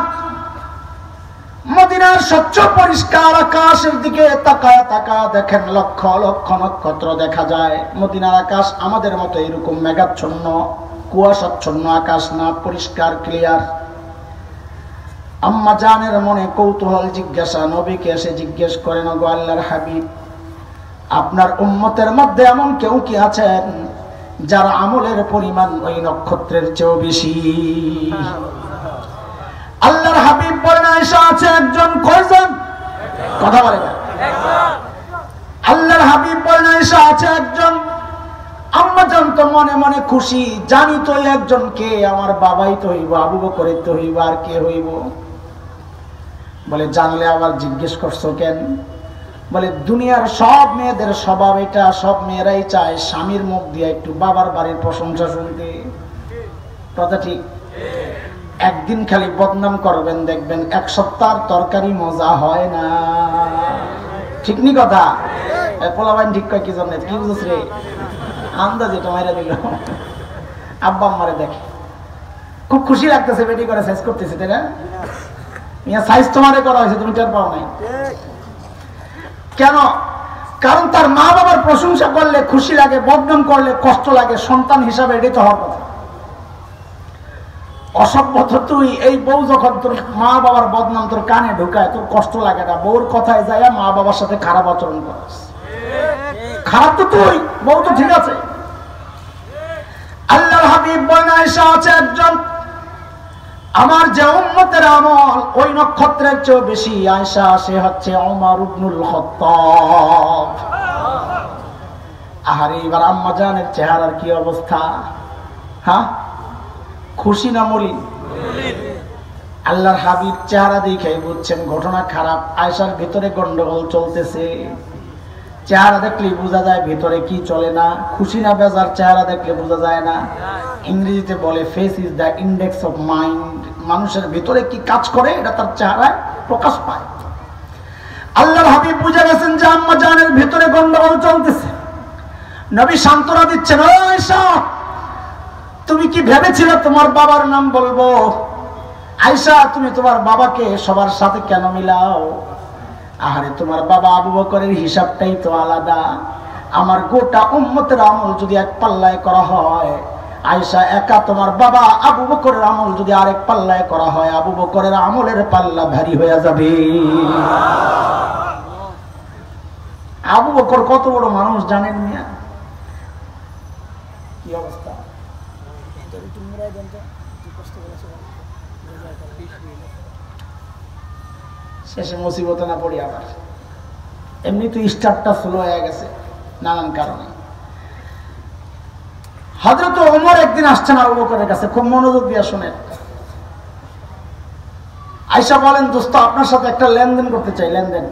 মদিনার স্বচ্ছ পরিষ্কার আকাশের দিকে তাকায় তাকায় দেখেন লক্ষ লক্ষ নক্ষত্র দেখা যায়। মদিনার আকাশ আমাদের মতো এরকম মেঘাচ্ছন্ন কুয়াশাচ্ছন্ন আকাশ না, পরিষ্কার ক্লিয়ার। আম্মা জানের মনে কৌতূহল জিজ্ঞাসা, নবীকে এসে জিজ্ঞেস করেন, ওগো আল্লাহর হাবিব, আপনার উম্মতের মধ্যে এমন কেউ কি আছেন যার আমলের পরিমাণ ওই নক্ষত্রের চেয়েও বেশি? আল্লাহর হাবিব বলেন, আয়েশা আছে একজন। কয়জন? কথা বলে না। আল্লাহর হাবিব বলেন, আয়েশা আছে একজন। আম্মা জান তো মনে মনে খুশি, জানি তো একজন কে, আমার বাবাই তো হইব, আবু বকরের তো হইব, আর কে হইব? বলে, জানলে আবার জিজ্ঞেস করছো কেন? বলে, দুনিয়ার সব মেয়েদের স্বভাব এটা, সব মেয়েরাই চায় স্বামীর মুখ দিয়ে একটু বাবার বাড়ির প্রশংসা শুনতে। কথা ঠিক? একদিন খালি বদনাম করবেন, দেখবেন এক সপ্তাহ তরকারি মজা হয় না। ঠিক নি কথা? পোলাবাইন ঠিক কয় কি জন্য? কি বুঝছ রে? আন্দাজ এটা মাইরা দিল। আব্বা আম্মারে দেখে খুব খুশি লাগতেছে, বেটি করে সাইজ করতেছে, তাই না? মিয়া সাইজ তোমারে করা হয়েছে, তুমি টের পাও নাই কেন? কারণ তার মা বাবার প্রশংসা করলে খুশি লাগে, বদনাম করলে কষ্ট লাগে। সন্তান হিসাবে এটাই তো হওয়ার কথা। অসভ্যত তুই, এই বউ যখন তোর মা বাবার বদনাম তোর কানে ঢুকায়, তোর কষ্ট লাগে না? বউর কথায় যায় মা বাবার সাথে খারাপ আচরণ করিস, খারাপ তো তুই, বউ তো ঠিক আছে। আল্লাহর হাবিব বলেন, আয়েশা আছে একজন, আমার যে উম্মতের আমল ওই নক্ষত্রের চেয়ে বেশি। আয়েশা, সে হচ্ছে ওমর ইবনুল খাত্তাব। আহারে, এবার আম্মা জানের চেহারার কি অবস্থা? হ্যাঁ, খুশি না মলিন? আল্লাহর হাবিব চেহারা দেখে বুঝছেন ঘটনা খারাপ। আয়েশার ভিতরে গন্ডগোল চলতেছে। চেহারা দেখলে বোঝা যায় ভিতরে কি চলে না। খুশি না বেজার চেহারা দেখলে বোঝা যায় না। ইংরেজিতে বলে face is the index of mind. মানুষের ভিতরে কি কাজ করে এটা তার চেহারায় প্রকাশ পায়। আল্লাহর হাবিব বুঝে গেছেন যে আম্মা জানের ভিতরে গন্ডগোল চলতেছে। নবী সান্ত্বনা দিচ্ছেন, ও আয়েশা, তুমি কি ভেবেছিলে তোমার বাবার নাম বলবো? আয়েশা, তুমি তোমার বাবাকে সবার সাথে কেন মিলাও? আহারে, তোমার বাবা আবু বকরের হিসাবটাই তো আলাদা। আমার গোটা উম্মতের আমল যদি এক পাল্লায় করা হয়, আয়েশা একা তোমার বাবা আবু বকরের আমল যদি আরেক পাল্লায় করা হয়, আবু বকরের আমলের পাল্লা ভারী হয়ে যাবে। আবু বকর কত বড় মানুষ জানেন মিয়া? কি অবস্থা? শেষে মুসিবতে না পড়ি আবার। এমনি তো স্টার্টটা স্লো হয়ে গেছে নানান কারণে। হযরত ওমর একদিন আসছেন আবু বকরের কাছে, খুব মনোযোগ দিয়ে শুনেন। আয়েশা বলেন, দোস্ত, আপনার সাথে একটা লেনদেন করতে চাই। লেনদেন?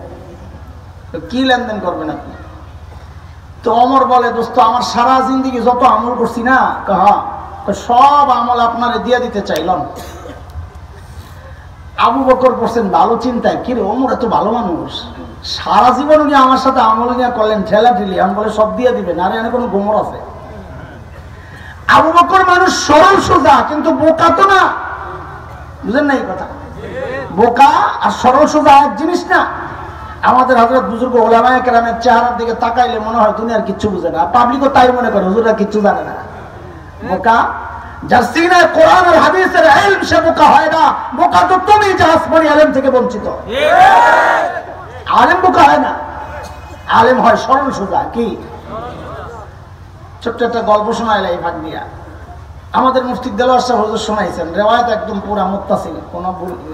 কি লেনদেন করবেন আপনি? তো ওমর বলে, দোস্ত, আমার সারা জিন্দেগি যত আমল করছি না, সব আমল আপনারে দিয়ে দিতে চাইলাম। আবু বকর করছেন ভালো চিন্তায়, কি রে ওমর এত ভালো মানুষ, সারা জীবন উনি আমার সাথে আমল নিয়ে করলেন ঠেলা ঠেলি, আমি বলে সব দিয়ে দিবেন। আরে এখানে কোনো গোমর আছে? আবু বকর মানুষ সরল সোজা, কিন্তু বোকা তো না। বুঝেন না এই কথা? বোকা আর সরল সোজা এক জিনিস না। আমাদের হযরত বুজুর্গ ওলামায়ে কেরামের চেহারার দিকে তাকাইলে মনে হয় দুনিয়ার কিচ্ছু বুঝে না। পাবলিকও তাই মনে করে হুজুররা কিচ্ছু জানে না। বোকা যার সিনায় কোরআন আর হাদিসের ইলম, সে বোকা হয় না। বোকা তো তুমি যে আসমানি ইলম থেকে বঞ্চিত। আলেম বোকা হয় না, আলেম হয় সরল সোজা। কি ছোট্ট একটা গল্প শোনাইলে এই ভাগ দিয়া আমাদের মুফতি দেলোয়ার সাহেব হুজুর শোনাইছেন, রেওয়ায়াত একদম পুরা মুত্তাসিল, কোনো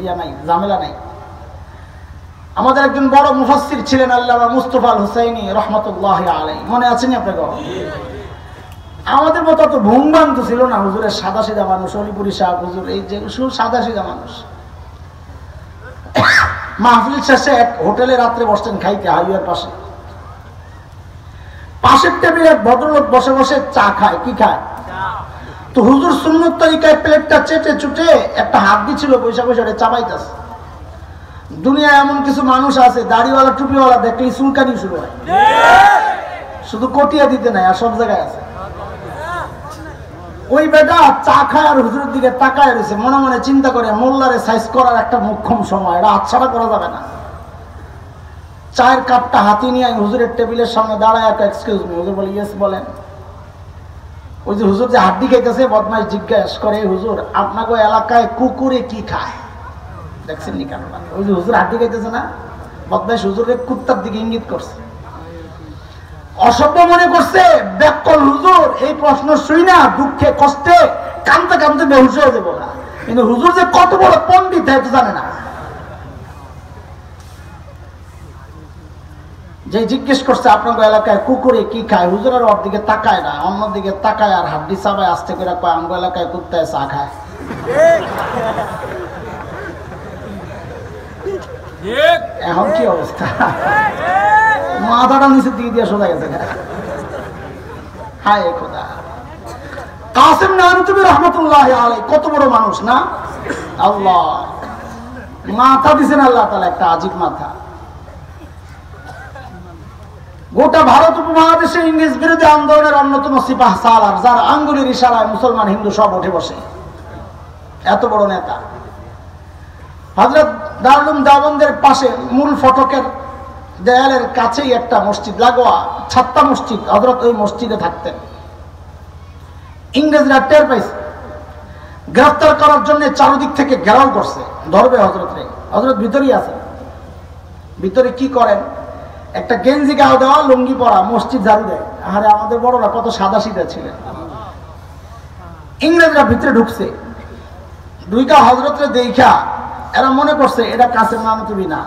ইয়া নাই, ঝামেলা নাই। আমাদের একজন বড় মুফাসসির ছিলেন আল্লামা মুস্তাফা আল হুসাইনি রহমাতুল্লাহি আলাইহি, মনে আছেন আপনাদের? আমাদের মতো অত ভুংবান্ত ছিল না, হুজুরের সাদা সিধা মানুষ, অলিপুরি সাহেব হুজুর এই যে সাদা সিধা মানুষ। মাহফিল শেষে এক হোটেলে রাত্রে বসতেন খাইতে, হাইওয়ের পাশে। পাশের টেবিলে এক ভদ্রলোক বসে বসে চা খায়। কি খায়? তো হুজুর সুন্নত তরিকায় প্লেটটা চেটে চুটে একটা হাত দিছিল, পয়সা পয়সা চাবাইতেছে। দুনিয়ায় এমন কিছু মানুষ আছে দাড়িওয়ালা টুপিওয়ালা দেখলেই চুলকানি শুরু হয়, শুধু কটিয়া দিতে নাই, আর সব জায়গায় আছে। ওই বেটা চা খায় আর হুজুরের দিকে তাকায় রয়েছে, মনে মনে চিন্তা করে মোল্লারে সাইজ করার একটা মোক্ষম সময়, এটা হাতছাড়া করা যাবে না। চায়ের কাপটা হাতি নিয়ে হুজুরের টেবিলের সামনে দাঁড়ায়, একটা এক্সকিউজ মি। হুজুর বলে ইয়েস বলেন। ওই যে হুজুর যে হাড্ডি খাইতেছে বদমাইশ জিজ্ঞেস করে, হুজুর আপনাকে এলাকায় কুকুরে কি খায়? দেখছেন নি কেন? ওই যে হুজুর হাড্ডি খাইতেছে না, বদমাইশ হুজুরের কুত্তার দিকে ইঙ্গিত করছে। অসভ্য মনে করছে ব্যাককল হুজুর এই প্রশ্ন শুই না দুঃখে কষ্টে কাঁদতে কাঁদতে বেহুশ হয়ে যাবো না, কিন্তু হুজুর যে কত বড় পণ্ডিত তো জানে না। যে জিজ্ঞেস করছে আপনার এলাকায় কুকুরে কি খায়, হুজুরের ওর দিকে তাকায় না, অন্যদিকে তাকায় আর হাড্ডি চাবায় আসতে করে কয় আমার এলাকায় কুত্তায় চা খায়। এখন কি অবস্থা? মাথাটা নিচে দিয়ে দিয়ে সোজা গেছে। হায় খোদা, কাসেম নানুতুবি রহমাতুল্লাহি আলাইহি কত বড় মানুষ না? আল্লাহ মাথা দিছেন আল্লাহ তাআলা, একটা আজিব মাথা। গোটা ভারত উপমহাদেশে ইংরেজ বিরোধী আন্দোলনের অন্যতম সিপাহ সালার, যার আঙ্গুলের ইশারায় মুসলমান হিন্দু সব উঠে বসে, এত বড় নেতা। হযরত দারুল উলুম দেওবন্দের পাশে মূল ফটকের দেয়ালের কাছেই একটা মসজিদ লাগোয়া, ছাত্তা মসজিদ। হযরত ওই মসজিদে থাকতেন। ইংরেজরা টের পাইছে, গ্রেফতার করার জন্য চারদিক থেকে ঘেরাও করছে, ধরবে হযরত রে। হযরত ভিতরেই আছে। ভিতরে কি করেন? একটা গেঞ্জি গায়ে দেওয়া, লুঙ্গি পরা, মসজিদ ঝাড়ু দেয়। আরে আমাদের বড়রা কত সাদা সিধা ছিলেন। ইংরেজরা ভিতরে ঢুকছে, দুইটা হযরতরে দেখা এরা মনে করছে এটা কাসেম নানুতুবি না,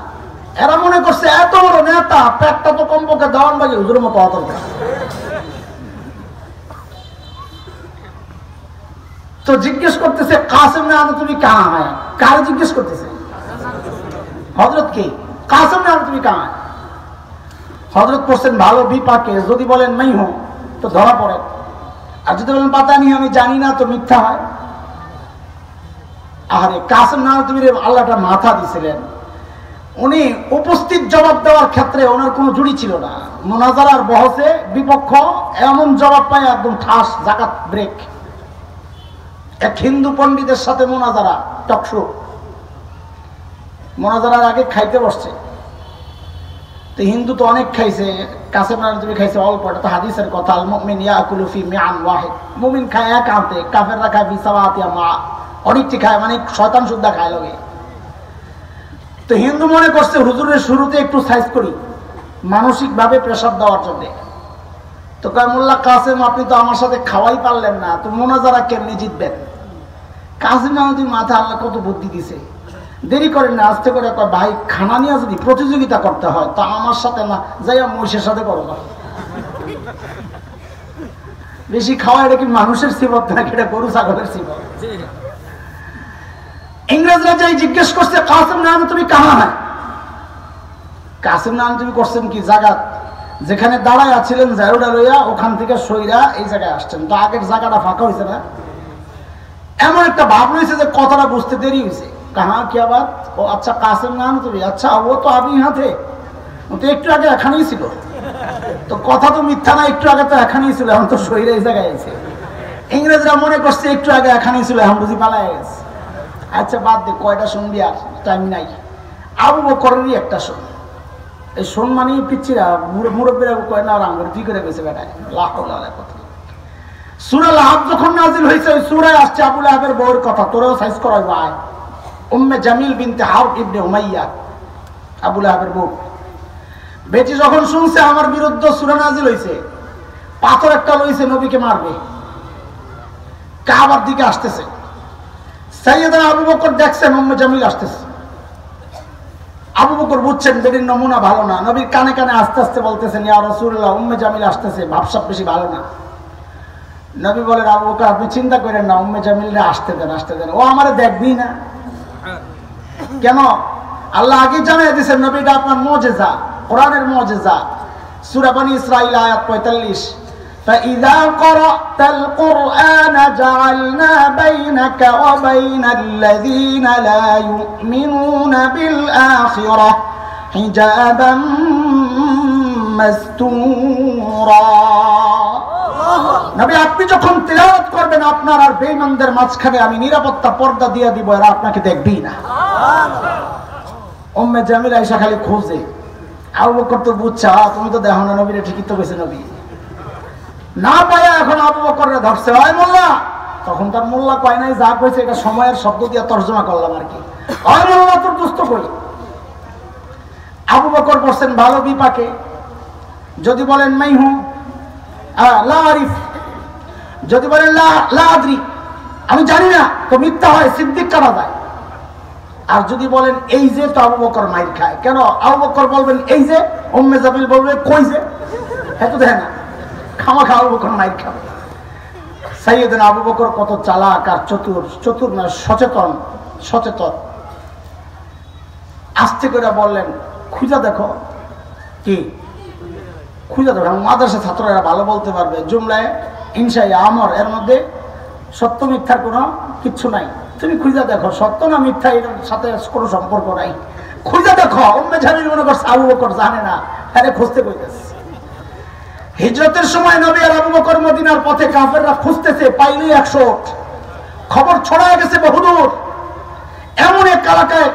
এরা মনে করছে এত বড় নেতা, পেটটা তো কমপক্ষে দেওয়ান বাকি হুজুরের মতো অত। তো জিজ্ঞেস করতেছে কাসেম নানুতুবি কাহা হয়? কারে জিজ্ঞেস করতেছে? হযরত কে? কাসেম নানুতুবি কাহা হয়? হযরত পড়ছেন ভালো বিপাকে, যদি বলেন মাই হো তো ধরা পড়ে, আর যদি বলেন পাতা নেই আমি জানি না তো মিথ্যা হয়। আরে কাসেম নানুতুবির আল্লাহটা মাথা দিছিলেন, উনি উপস্থিত জবাব দেওয়ার ক্ষেত্রে ওনার কোনো জুড়ি ছিল না। মুনাজারার বহসে বিপক্ষ এমন জবাব পায় একদম ঠাস, জাকাত ব্রেক। এক হিন্দু পণ্ডিতের সাথে মুনাজারা, টকশো। মুনাজারার আগে খাইতে বসছে, তো হিন্দু তো অনেক খাইছে, কাসেম নানুতুবি খাইছে অল্প। এটা তো হাদিসের কথা, আল মুমিন ইয়াকুলু ফি মিআন ওয়াহিদ, মুমিন খায় এক হাতে, কাফেররা খায় ফি সাওয়াতিয়া মা, অনেকটি খায়, মানে শয়তান সুদ্ধা খায় লগে। তো হিন্দু মনে করছে হুজুরের শুরুতে একটু সাইজ করি মানসিক ভাবে প্রেসার দেওয়ার জন্য। তো কয় মোল্লা কাসেম আপনি তো আমার সাথে খাওয়াই পারলেন না, তো মুনাজারা কেমনি জিতবেন? কাসেম নানুতুবি মাথা আল্লাহ কত বুদ্ধি দিছে, দেরি করেন না, আস্তে করে কয় ভাই খানা নিয়ে যদি প্রতিযোগিতা করতে হয় তা আমার সাথে না যাইয়া মহিষের সাথে করো না। বেশি খাওয়া এটা কি মানুষের সিবত নাকি এটা গরু ছাগলের সিবত? ইংরেজরা যাই জিজ্ঞেস করছে কাসেম নানুতুবি কাহা হয়? কাসেম নানুতুবি করছেন কি জায়গাত যেখানে দাঁড়ায় আছিলেন জায়ুডা লইয়া, ওখান থেকে সইরা এই জায়গায় আসছেন, তো আগের জায়গাটা ফাঁকা হয়েছে না, এমন একটা ভাব রয়েছে যে কথাটা বুঝতে দেরি হয়েছে। কাহা কি আবার? ও আচ্ছা কাসেম নানুতুবি, আচ্ছা ও তো আবি হাতে, ও তো একটু আগে এখানেই ছিল, তো কথা তো মিথ্যা না, একটু আগে তো এখানেই ছিল, এখন তো সইরা এই জায়গায় আছে। ইংরেজরা মনে করছে একটু আগে এখানেই ছিল, এখন বুঝি পালায় গেছে। আচ্ছা বাদ দে, কয়টা শুনবি আর টাইম নাই। আবু বকরেরই একটা শোন, এই শোন মানে পিচ্ছিরা মুরব্বীরা কয় না রাঙ্গুর কি করে গেছে বেটায় লাখ কথা। সূরা লাহাব যখন নাজিল হয়েছে ওই সূরায় আসছে আবু লাহাবের বউয়ের কথা, তোরেও সাইজ করাই ভাই। উম্মে জামিল বিনতে হারব ইবনে উমাইয়া, আবু লাহাবের বউ, বেটি যখন শুনছে আমার বিরুদ্ধে সূরা নাজিল হয়েছে, পাথর একটা লইছে, নবীকে মারবে, কাবার দিকে আসতেছে। সাইয়েদনা আবু বকর দেখছেন উম্মে জামিল আসতেছে। আবু বকর বুঝছেন বেটির নমুনা ভালো না, নবীর কানে কানে আস্তে আস্তে বলতেছেন, ইয়া রাসূলুল্লাহ, উম্মে জামিল আসতেছে, ভাবসাব বেশি ভালো না। নবী বলেন, আবু বকর আপনি চিন্তা করেন না, উম্মে জামিলরে আসতে দেন, আসতে দেন, ও আমারে দেখবি না। কেন? আল্লাহ আগে জানিয়ে দিয়েছেন নবীটা আপনার মুজিজা, কোরআনের মুজিজা। সূরা বনী ইসরাঈল আয়াত 45, فإذا قرأت القرآن جعلنا بينك وبين الذين لا يؤمنون بالآخرة حجابا مستورا। নবী আপনি যখন তিলাওয়াত করবেন আপনার আর বেঈমানদের মাঝখানে আমি নিরাপত্তা পর্দা দিয়ে দিব, এরা আপনাকে দেখবেই না। উম্মে জামিল আয়েশা খালি খোঁজে, আবু বকর তো বুঝছে তুমি তো দেখো না নবীরে, ঠিকই তো কইছে নবী। না পায়া এখন আবু বকররে ধরছে, হয় মোল্লা। তখন তার মোল্লা কয় নাই, যা কইছে এটা সময়ের শব্দ দিয়ে তর্জমা করলাম আর কি। হয় মোল্লা তোর দুস্থ কই। আবু বকর বলছেন ভালো বিপাকে, যদি বলেন মাইহু লা আরিফ, যদি বলেন লা আদরি আমি জানি না, তো মিথ্যা হয়, সিদ্দিক কানা যায়। আর যদি বলেন এই যে, তো আবু বকর মাইর খায়। কেন? আবু বকর বলবেন এই যে, উম্মে জামিল বলবে কই যে, এত দেয় না, খামাখা আবু বকর মাইর খাবে। সাইয়েদনা আবু বকর কত চালাক আর চতুর, চতুর না সচেতন, সচেতন। আস্তে করে বললেন, খুঁজা দেখো। কি খুঁজা দেখো? মাদ্রাসা ছাত্ররা ভালো বলতে পারবে, জুমলায় ইনশাই আমর, এর মধ্যে সত্য মিথ্যার কোনো কিচ্ছু নাই। তুমি খুঁজা দেখো, সত্য না মিথ্যা এর সাথে কোনো সম্পর্ক নাই, খুঁজা দেখো। উম্মে জামিল মনে করছে আবু বকর জানে না, আরে খুঁজতে কইতেছে। হিজরতের সময় নবী আর আবু বকর মদিনার পথে, কাফেররা খুঁজতেছে, পাইলেই 100 ওট। খবর ছড়ায় গেছে বহুদূর। এমন এক এলাকায়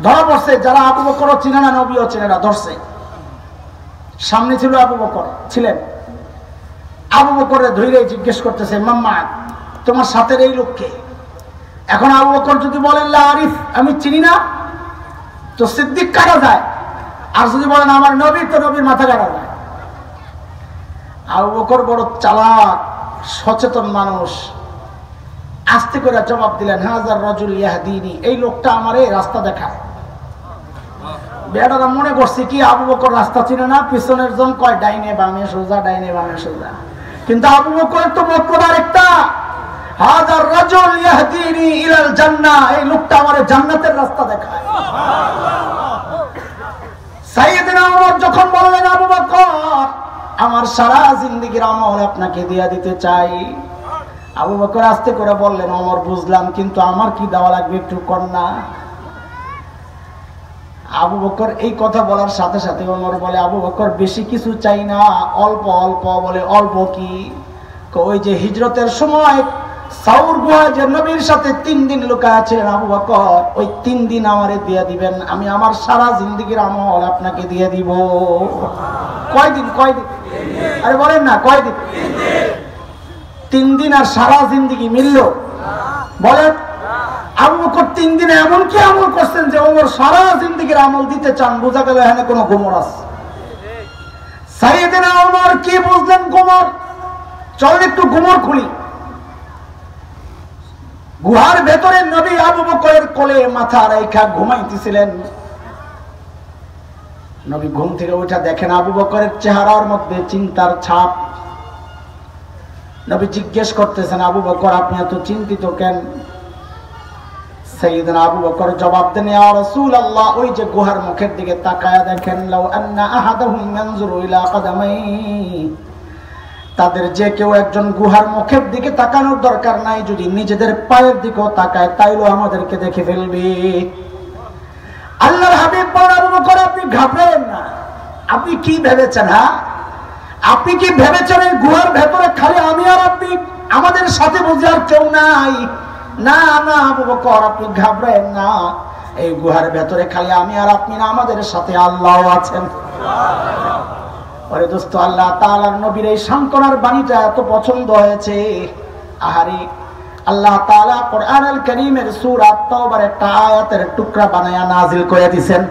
ধরা পড়ছে যারা আবু বকরও চিনে না, নবীও চিনে না, ধরছে। সামনে ছিল আবু বকর ছিলেন। আবু বকরে ধৈর্য জিজ্ঞেস করতেছে, মাম্মা তোমার সাথে এই লোককে? এখন আবু বকর যদি বলেন লা আরিফ আমি চিনি না, তো সিদ্দিক কাটা যায়। আর যদি বলেন আমার নবী, তো নবীর মাথা কাটা যায়। আবু বকর বড় চালাক সচেতন মানুষ, আস্তে করে জবাব দিলেন, হাজার রাজুল ইয়াহদিনি, এই লোকটা আমারে রাস্তা দেখায়। বেটারা মনে করছে কি আবু বকর রাস্তা চিনে না, পিছনের জন কয় ডাইনে বামে সোজা, ডাইনে বামে সোজা। কিন্তু আবু বকর তো মতলব আরেকটা, হাজার রাজুল ইয়াহদিনি ইলাল জান্নাহ, এই লোকটা আমারে জান্নাতের রাস্তা দেখায়। সাইয়েদনা ওমর যখন বললেন, আবু বকর আমার সারা জিন্দেগীর আমল আপনাকে দিয়া দিতে চাই। আবু বকর আস্তে করে বললেন, ওমর বুঝলাম, কিন্তু আমার কি দেওয়া লাগবে একটু কন্যা। আবু বকর এই কথা বলার সাথে সাথে ওমর বলে, আবু বকর বেশি কিছু চাই না, অল্প অল্প। বলে অল্প কি? ওই যে হিজরতের সময় সাউর গুহা যে নবীর সাথে 3 দিন লুকায়া ছিলেন আবু বকর, ওই 3 দিন আমারে দিয়ে দিবেন, আমি আমার সারা জিন্দেগীর আমল আপনাকে দিয়ে দিব। কয়দিন? কয়দিন? আরে বলেন না কয়দিন? 3 দিন আর সারা জিন্দেগি মিলল? বলেন। আবু বকর 3 দিনে এমন কি আমল করছেন যে ওমর সারা জিন্দেগীর আমল দিতে চান। বোঝা গেল এখানে কোনো গোমর আছে। সাইয়েদনা ওমর কি বুঝলেন গোমর? চলেন একটু গোমর খুলি। গুহার ভেতরে নবী আবু বকরের কোলে মাথা রাইখা ঘুমাইতেছিলেন। নবী ঘুম থেকে উঠা দেখেন আবু বকরের চেহারার মধ্যে চিন্তার ছাপ। নবী জিজ্ঞেস করতেছেন, আবু বকর আপনি এত চিন্তিত কেন? সাইয়েদনা আবু বকর জবাব দেন, ইয়া রাসূলুল্লাহ, ওই যে গুহার মুখের দিকে তাকায়া দেখেন, লাউ আন্না আহাদাহুম ইয়ানজুরু ইলা কাদামাই, তাদের যে কেউ একজন গুহার মুখের দিকে তাকানোর দরকার নাই, যদি নিজেদের পায়ের দিকেও তাকায় তাইলেও আমাদেরকে দেখে ফেলবে। আল্লাহর হাবিব বলেন, আবু বকর আপনি ঘাবড়েন না। আপনি কি ভেবেছেন? হ্যাঁ, আপনি কি ভেবেছেন এই গুহার ভেতরে খালি আমি আর আপনি, আমাদের সাথে বুঝে আর কেউ নাই? না না আবু বকর আপনি ঘাবড়েন না, এই গুহার ভেতরে খালি আমি আর আপনি না, আমাদের সাথে আল্লাহ আছেন। ওরে দোস্ত, আল্লাহ তাআলার নবীর এই সান্ত্বনার বাণীটা এত পছন্দ হয়েছে। আহারে, আল্লাহ তাআলা কোরআনুল কারীমের সূরা তাওবার একটা আয়াতের টুকরা বানায়া নাজিল করে দিবেন।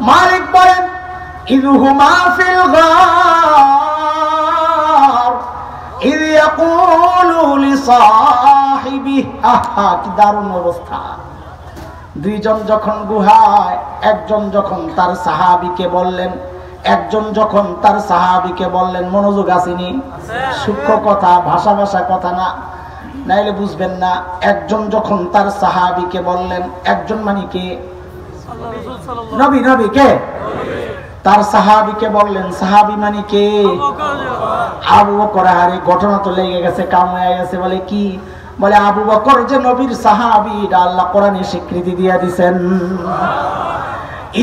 মালিক বলেন, ইযহুমা ফিল গার ইয়াকুলু লিসাহিবিহি, আহা কি দারুণ অবস্থা। দুইজন যখন গুহায়, একজন যখন তার সাহাবীকে বললেন, মনোযোগ আসেনি, সূক্ষ্ম কথা, ভাষা কথা না, নাইলে বুঝবেন না। একজন যখন তার সাহাবীকে বললেন, একজন মানে কে? নবী কে? তার সাহাবীকে বললেন, সাহাবী মানে কে? আবু বকর। আরে ঘটনা তো লেগে গেছে, কাম হয়ে গেছে। বলে কি? বলে আবু বকর যে নবীর সাহাবী, এটা আল্লাহ কোরআনে স্বীকৃতি দিয়ে দিবেন।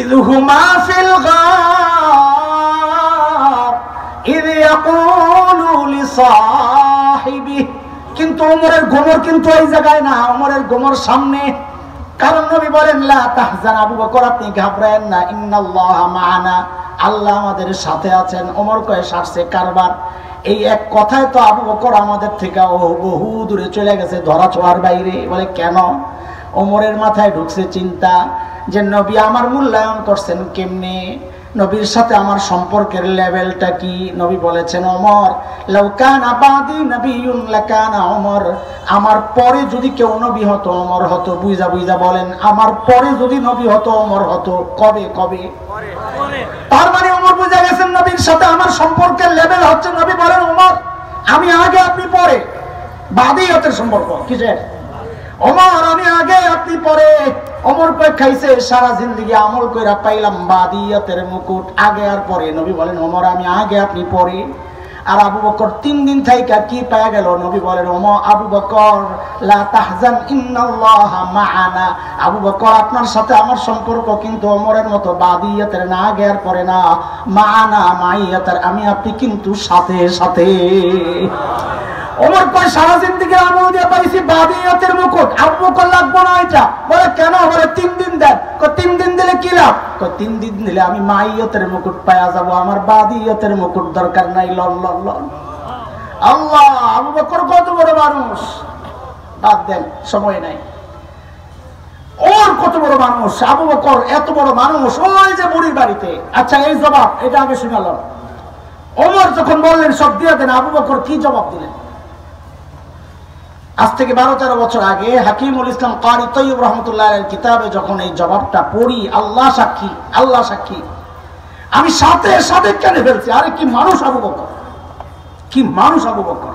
ইযহুমা ফিল গার ইয ইয়াকুলু লিসাহিবিহি। কিন্তু ওমরের গোমর কিন্তু এই জায়গায় না, ওমরের গোমর সামনে। কারণ নবী বলেন লা তাহজান, আবু বকর আপনি ঘাবড়ায়েন না, ইন্নাল্লাহা মা'ানা, আল্লাহ আমাদের সাথে আছেন। ওমর কয়ে সারছে কারবার। এই এক কথায় তো আবু বকর আমাদের থেকে বহু দূরে চলে গেছে, ধরা ছোঁয়ার বাইরে। বলে কেন? ওমরের মাথায় ঢুকছে চিন্তা যে নবী আমার মূল্যায়ন করছেন কেমনে, নবীর সাথে আমার সম্পর্কের লেভেলটা কি। নবী বলেছেন, ওমর লাউ কানা বাদি নবিয়্যুন লাকানা ওমর, আমার পরে যদি কেউ নবী হতো ওমর হতো। বুঝা বলেন, আমার পরে যদি নবী হতো ওমর হতো। কবে? তার মানে ওমর বুঝা গেছেন নবীর সাথে আমার সম্পর্কের লেভেল হচ্ছে, নবী বলেন ওমর আমি আগে আপনি পরে। বাদিয়তের সম্পর্ক কিসের? ওমর আমি আগে আপনি পরে। ওমর কই খাইছে সারা জিন্দেগি আমল কইরা পাইলাম বাদিয়তের মুকুট, আগে আর পরে। নবী বলেন ওমর আমি আগে আপনি পরে। আর আবু বকর 3 দিন থাইকা কি পায়া গেল? নবী বলেন ওমর আবু বকর লা তাহজান ইন্নাল্লাহা মা'ানা, আবু বকর আপনার সাথে আমার সম্পর্ক কিন্তু ওমরের মতো বাদিয়তের না, আগে আর পরে না। মা'ানা মাইয়াতের, আমি আপনি কিন্তু সাথে। ওমর কয় সারা জিন্দেগি আমল দিয়ে পাইছি বাদিয়তের মুকুট, আবু বকর লাগবে না এটা। বলে কেন? বলে 3 দিন দেন। কয় 3 দিন দিলে কি লাভ? কয় 3 দিন দিলে আমি মাইয়তের মুকুট পায়া যাব, আমার বাদিয়তের মুকুট দরকার নাই। লন আল্লাহ, আবু বকর কত বড় মানুষ, বাদ দেন, সময় নাই। ওর কত বড় মানুষ, আবু বকর এত বড় মানুষ, ওই যে বুড়ির বাড়িতে। আচ্ছা এই জবাব, এটা আগে শুনালাম। ওমর যখন বললেন সব দিয়ে দেন, আবু বকর কি জবাব দিলেন? আজ থেকে 12-13 বছর আগে হাকিমুল ইসলাম কারি তৈয়ব রহমতুল্লাহ এর কিতাবে যখন এই জবাবটা পড়ি, আল্লাহ সাক্ষী আমি সাথে কেনে ফেলছি। আরে কি মানুষ আবু বকর, কি মানুষ আবু বকর।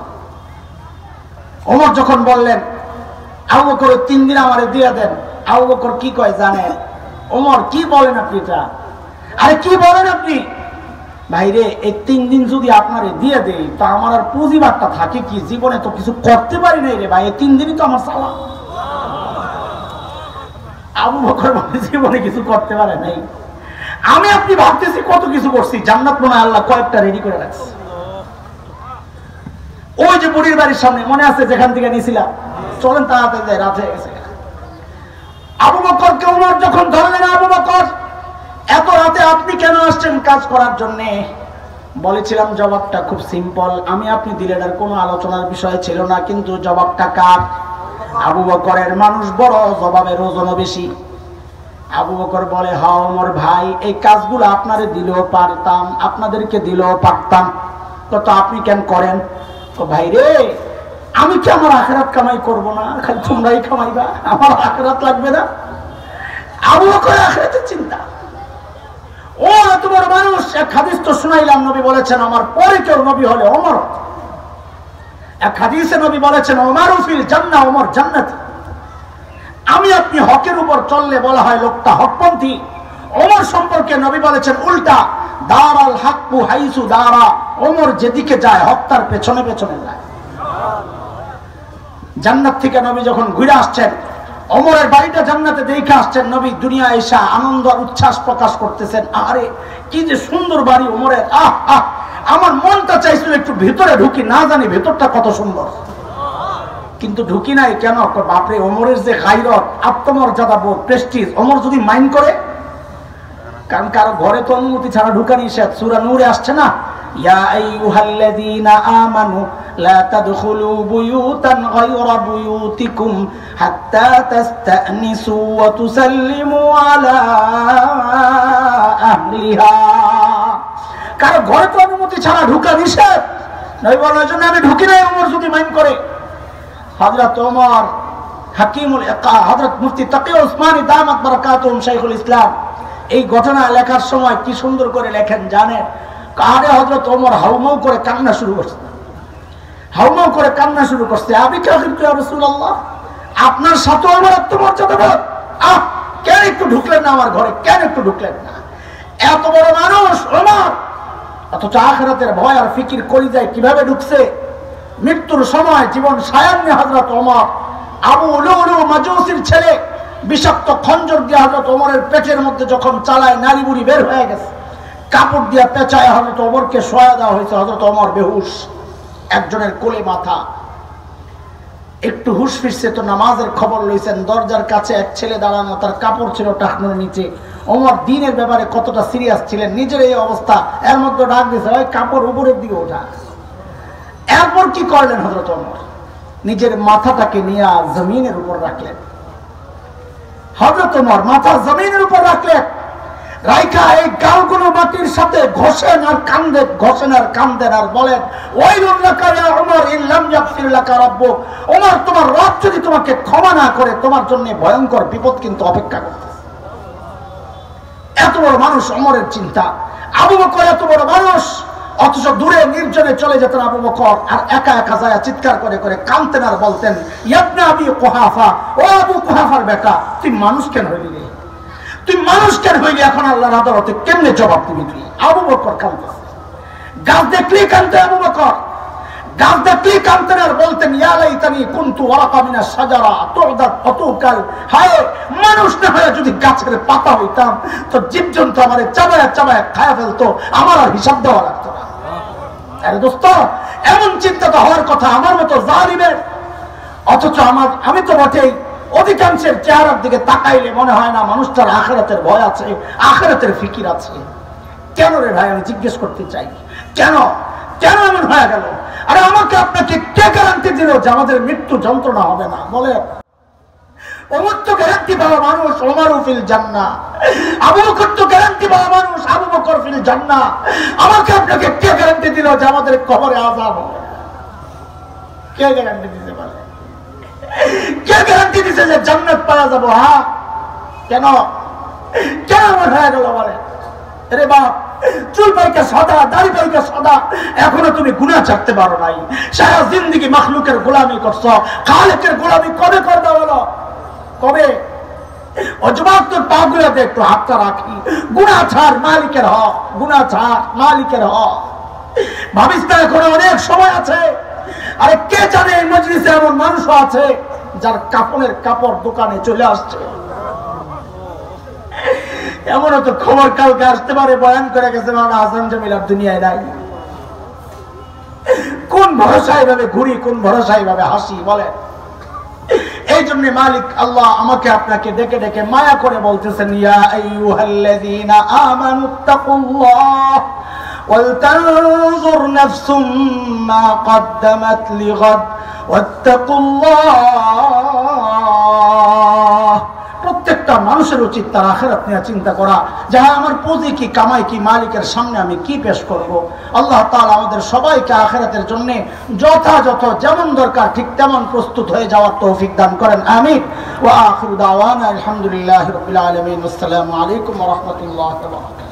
ওমর যখন বললেন আবু বকর 3 দিন আমারে দিয়ে দেন, আবু বকর কি কয় জানেন? ওমর কি বলেন আপনি এটা? আরে কি বলেন আপনি? ভাইরে এই 3 দিন যদি আপনারে দিয়ে দেই তা আমার আর পুঁজিবারটা থাকে কি? জীবনে তো কিছু করতে পারি নাই রে ভাই, এই 3 দিনই তো আমার সালা। আবু বকর বলে জীবনে কিছু করতে পারে নাই। আমি আপনি ভাবতেছি কত কিছু করছি, জান্নাত মনে হয় আল্লাহ কয়েকটা রেডি করে রাখছে। ওই যে বুড়ির বাড়ির সামনে মনে আছে যেখান থেকে নিয়েছিলাম, চলেন তাড়াতাড়ি যাই, রাত হয়ে গেছে। আবু বকরকে ওমর যখন ধরলেন, আবু বকর এত রাতে আপনি কেন আসছেন কাজ করার জন্য? বলেছিলাম জবাবটা খুব সিম্পল, আমি আপনি দিলেন আর কোনো আলোচনার বিষয় ছিল না। কিন্তু জবাবটা কার? আবু বকরের। মানুষ বড়, জবাবের ওজনও বেশি। আবু বকর বলে হ্যাঁ ওমর ভাই, এই কাজগুলো আপনারে দিলেও পারতাম, আপনাদেরকে দিলেও পারতাম, তো আপনি কেন করেন? তো ভাই রে আমি কি আমার আখিরাত কামাই করব না? খালি তোমরাই কামাইবা, আমার আখিরাত লাগবে না? আবু বকর আখিরাতের চিন্তা। ও এত বড় মানুষ। এক হাদিস তো শুনাইলাম, নবী বলেছেন আমার পরে কেউ নবী হলে ওমর। এক হাদিসে নবী বলেছেন ওমরু ফিল জান্নাহ, ওমর জান্নাতি। আমি আপনি হকের উপর চললে বলা হয় লোকটা হকপন্থী। ওমর সম্পর্কে নবী বলেছেন উল্টা, দারাল হাক্কু হাইসু দারা, ওমর যেদিকে যায় হক তার পেছনে যায়। জান্নাত থেকে নবী যখন ঘুরে আসছেন, ওমরের বাড়িটা জান্নাতে দেখে আসছেন, নবী দুনিয়া এসে আনন্দ আর উচ্ছ্বাস প্রকাশ করতেছেন। আরে কি যে সুন্দর বাড়ি ওমরের, আমার মনটা চাইছিল একটু ভেতরে ঢুকি, না জানি ভেতরটা কত সুন্দর, কিন্তু ঢুকি নাই। কেন? বাপরে ওমরের যে গায়রত, আত্মমর্যাদা বোধ, প্রেস্টিজ, ওমর যদি মাইন্ড করে, কারণ কারো ঘরে তো অনুমতি ছাড়া ঢুকা নিষেধ। সূরা নূরে আসছে না, ইয়া আইয়ুহাল্লাযীনা আমানু লা তাদখুলু বুয়ুতান গায়রা বুয়ুতিকুম হাত্তা তাস্তানিসু ওয়া তুসাল্লিমু আলা আহলিহা। কারো ঘরে তো অনুমতি ছাড়া ঢুকা নিষেধ, নবী বলেন এজন্য আমি ঢুকি নাই ওমর যদি মাইন্ড করে। হযরত ওমর হাকিমুল ইকা হযরত মুফতি তাকি উসমানী দামাত বারাকাতুহুম শাইখুল ইসলাম এই ঘটনা লেখার সময় কি সুন্দর করে লেখেন জানেন? কারে হযরত ওমর হাউমাউ করে কান্না শুরু করছে, হাউমাউ করে কান্না শুরু করছে। আবি কাহিরতু ইয়া রাসূলুল্লাহ, আপনার সাথে আমার আত্মমর্যাদা বল, কেন একটু ঢুকলেন না আমার ঘরে, কেন একটু ঢুকলেন না? এত বড় মানুষ ওমর, অথচ আখিরাতের ভয় আর ফিকির কলিজায় কিভাবে ঢুকছে। মৃত্যুর সময় জীবন সায়ান্নে হযরত ওমর আবু লুলু মাজুসির ছেলে বিষাক্ত খঞ্জর দিয়ে হযরত ওমরের পেটের মধ্যে যখন চালায় নালী বুড়ি বের হয়ে গেছে, কাপড় দিয়ে পেঁচায় হযরত ওমরকে শোয়া দেওয়া হয়েছে। হযরত ওমর বেহুশ, একজনের কোলে মাথা, একটু হুশ ফিরছে তো নামাজের খবর লইছেন। দরজার কাছে এক ছেলে দাঁড়ানো, তার কাপড় ছিল টাকনোর নিচে। ওমর দ্বীনের ব্যাপারে কতটা সিরিয়াস ছিলেন, নিজের এই অবস্থা, এর মধ্যে ডাক দিয়েছে ওই কাপড় উপরের দিকে ওঠা। এরপর কি করলেন হযরত ওমর? নিজের মাথাটাকে নিয়ে জমিনের উপর রাখলেন। হযরত ওমর মাথা জমিনের উপর রাখলেন, রাইখা এই গালগুলো মাটির সাথে ঘষেন আর কান্দেন, ঘষেন আর কান্দেন আর বলেন ওয়াইলুন লাকা ইয়া ওমর ইন লাম ইয়াগফির লাকা রাব্বুক। ওমর, তোমার রব যদি তোমাকে ক্ষমা না করে তোমার জন্য ভয়ঙ্কর বিপদ কিন্তু অপেক্ষা করতেছে। এত বড় মানুষ ওমরের চিন্তা। আবু বকর এত বড় মানুষ, অথচ দূরে নির্জনে চলে যেতেন আবু বকর, আর একা একা যায় চিৎকার করে করে কাঁদতেন আর বলতেন ইবনে আবি কুহাফা, ও আবু কুহাফার বেটা, তুই মানুষ কেন হইলি রে? তুই মানুষ কেন হইলি? এখন আল্লাহর আদালতে কেমনে জবাব দিবি তুই? আবু বকর কাঁদতেছে। গাছ দেখলেই কাঁদতেন আবু বকর, গাছ দেখলেই কাঁদতেন আর বলতেন ইয়া লাইতানি কুনতু ওয়ারাকা মিনাশ শাজারা তুদাত ফাতুকাল। হায়, মানুষ না হয়ে যদি গাছের পাতা হইতাম তো জীবজন্তু আমারে চাবায়া চাবায়া খায়া ফেলতো, আমার আর হিসাব দেওয়া লাগতো না। আরে দোস্ত, এমন চিন্তা তো হওয়ার কথা আমার মতো জালিমের। অথচ আমি তো বটেই অধিকাংশের চেহারার দিকে তাকাইলে মনে হয় না মানুষটার আখিরাতের ভয় আছে, আখিরাতের ফিকির আছে। কেন রে ভাই, আমি জিজ্ঞেস করতে চাই, কেন কেন এমন হয়ে গেল? আরে আমাকে আপনাকে কে গ্যারান্টি দিল যে আমাদের মৃত্যু যন্ত্রণা হবে না? বলে ওমর তো গ্যারান্টি পাওয়া মানুষ, ওমরু ফিল জান্নাহ। আবু বকর তো গ্যারান্টি পাওয়া মানুষ, আবু বকর ফিল জান্নাহ। আমাকে আপনাকে কে গ্যারান্টি দিল যে আমাদের কবরে আযাব হবে? কে গ্যারান্টি দিতে পারে? কে গ্যারান্টি দিছে যে জান্নাত পাওয়া যাবো? হ্যাঁ, কেন কেন এমন হয়ে গেল? বলে আরে বাপ, চুল পাইকা সাদা, দাড়ি পাইকা সাদা, এখনো তুমি গুনাহ ছাড়তে পারো নাই। সারা জিন্দেগি মাখলুকের গোলামি করছো, খালেকের গোলামি কবে করবে বলো? কবে? অজবাব তোর পা গুলাতে একটু হাতটা রাখি, গুনাহ ছাড়, মালিকের হক, গুনাহ ছাড়, মালিকের হক। ভাবিস না এখনো অনেক সময় আছে। আরে কে জানে এই মজলিসে এমন মানুষও আছে যার কাপড়ের কাপড় দোকানে চলে আসছে। এমনও তো খবর কালকে আসতে পারে, বয়ান করে গেছে মানে হাসান জামিল আর দুনিয়ায় নাই। কোন ভরসায় ভাবে ঘুরি, কোন ভরসায় ভাবে হাসি? বলে এই জন্য মালিক আল্লাহ আমাকে আপনাকে ডেকে ডেকে মায়া করে বলতেছেন ইয়া আইয়ুহাল্লাযীনা আমানুত্তাকুল্লাহ ওয়ালতানজুর নাফসুম মা কদ্দামাত লিগাদ ওয়াত্তাকুল্লাহ। প্রত্যেকটা মানুষের উচিত তার আখিরাত নিয়ে চিন্তা করা, যে আমার পুঁজি কি, কামাই কি, মালিকের সামনে আমি কি পেশ করব। আল্লাহ তাআলা আমাদের সবাইকে আখিরাতের জন্য যথাযথ যেমন দরকার ঠিক তেমন প্রস্তুত হয়ে যাওয়ার তৌফিক দান করেন, আমিন। ওয়া আখিরু দাওয়ানা আলহামদুলিল্লাহি রাব্বিল আলামিন। আসসালামু আলাইকুম ওয়া রাহমাতুল্লাহি ওয়া বারাকাতুহু।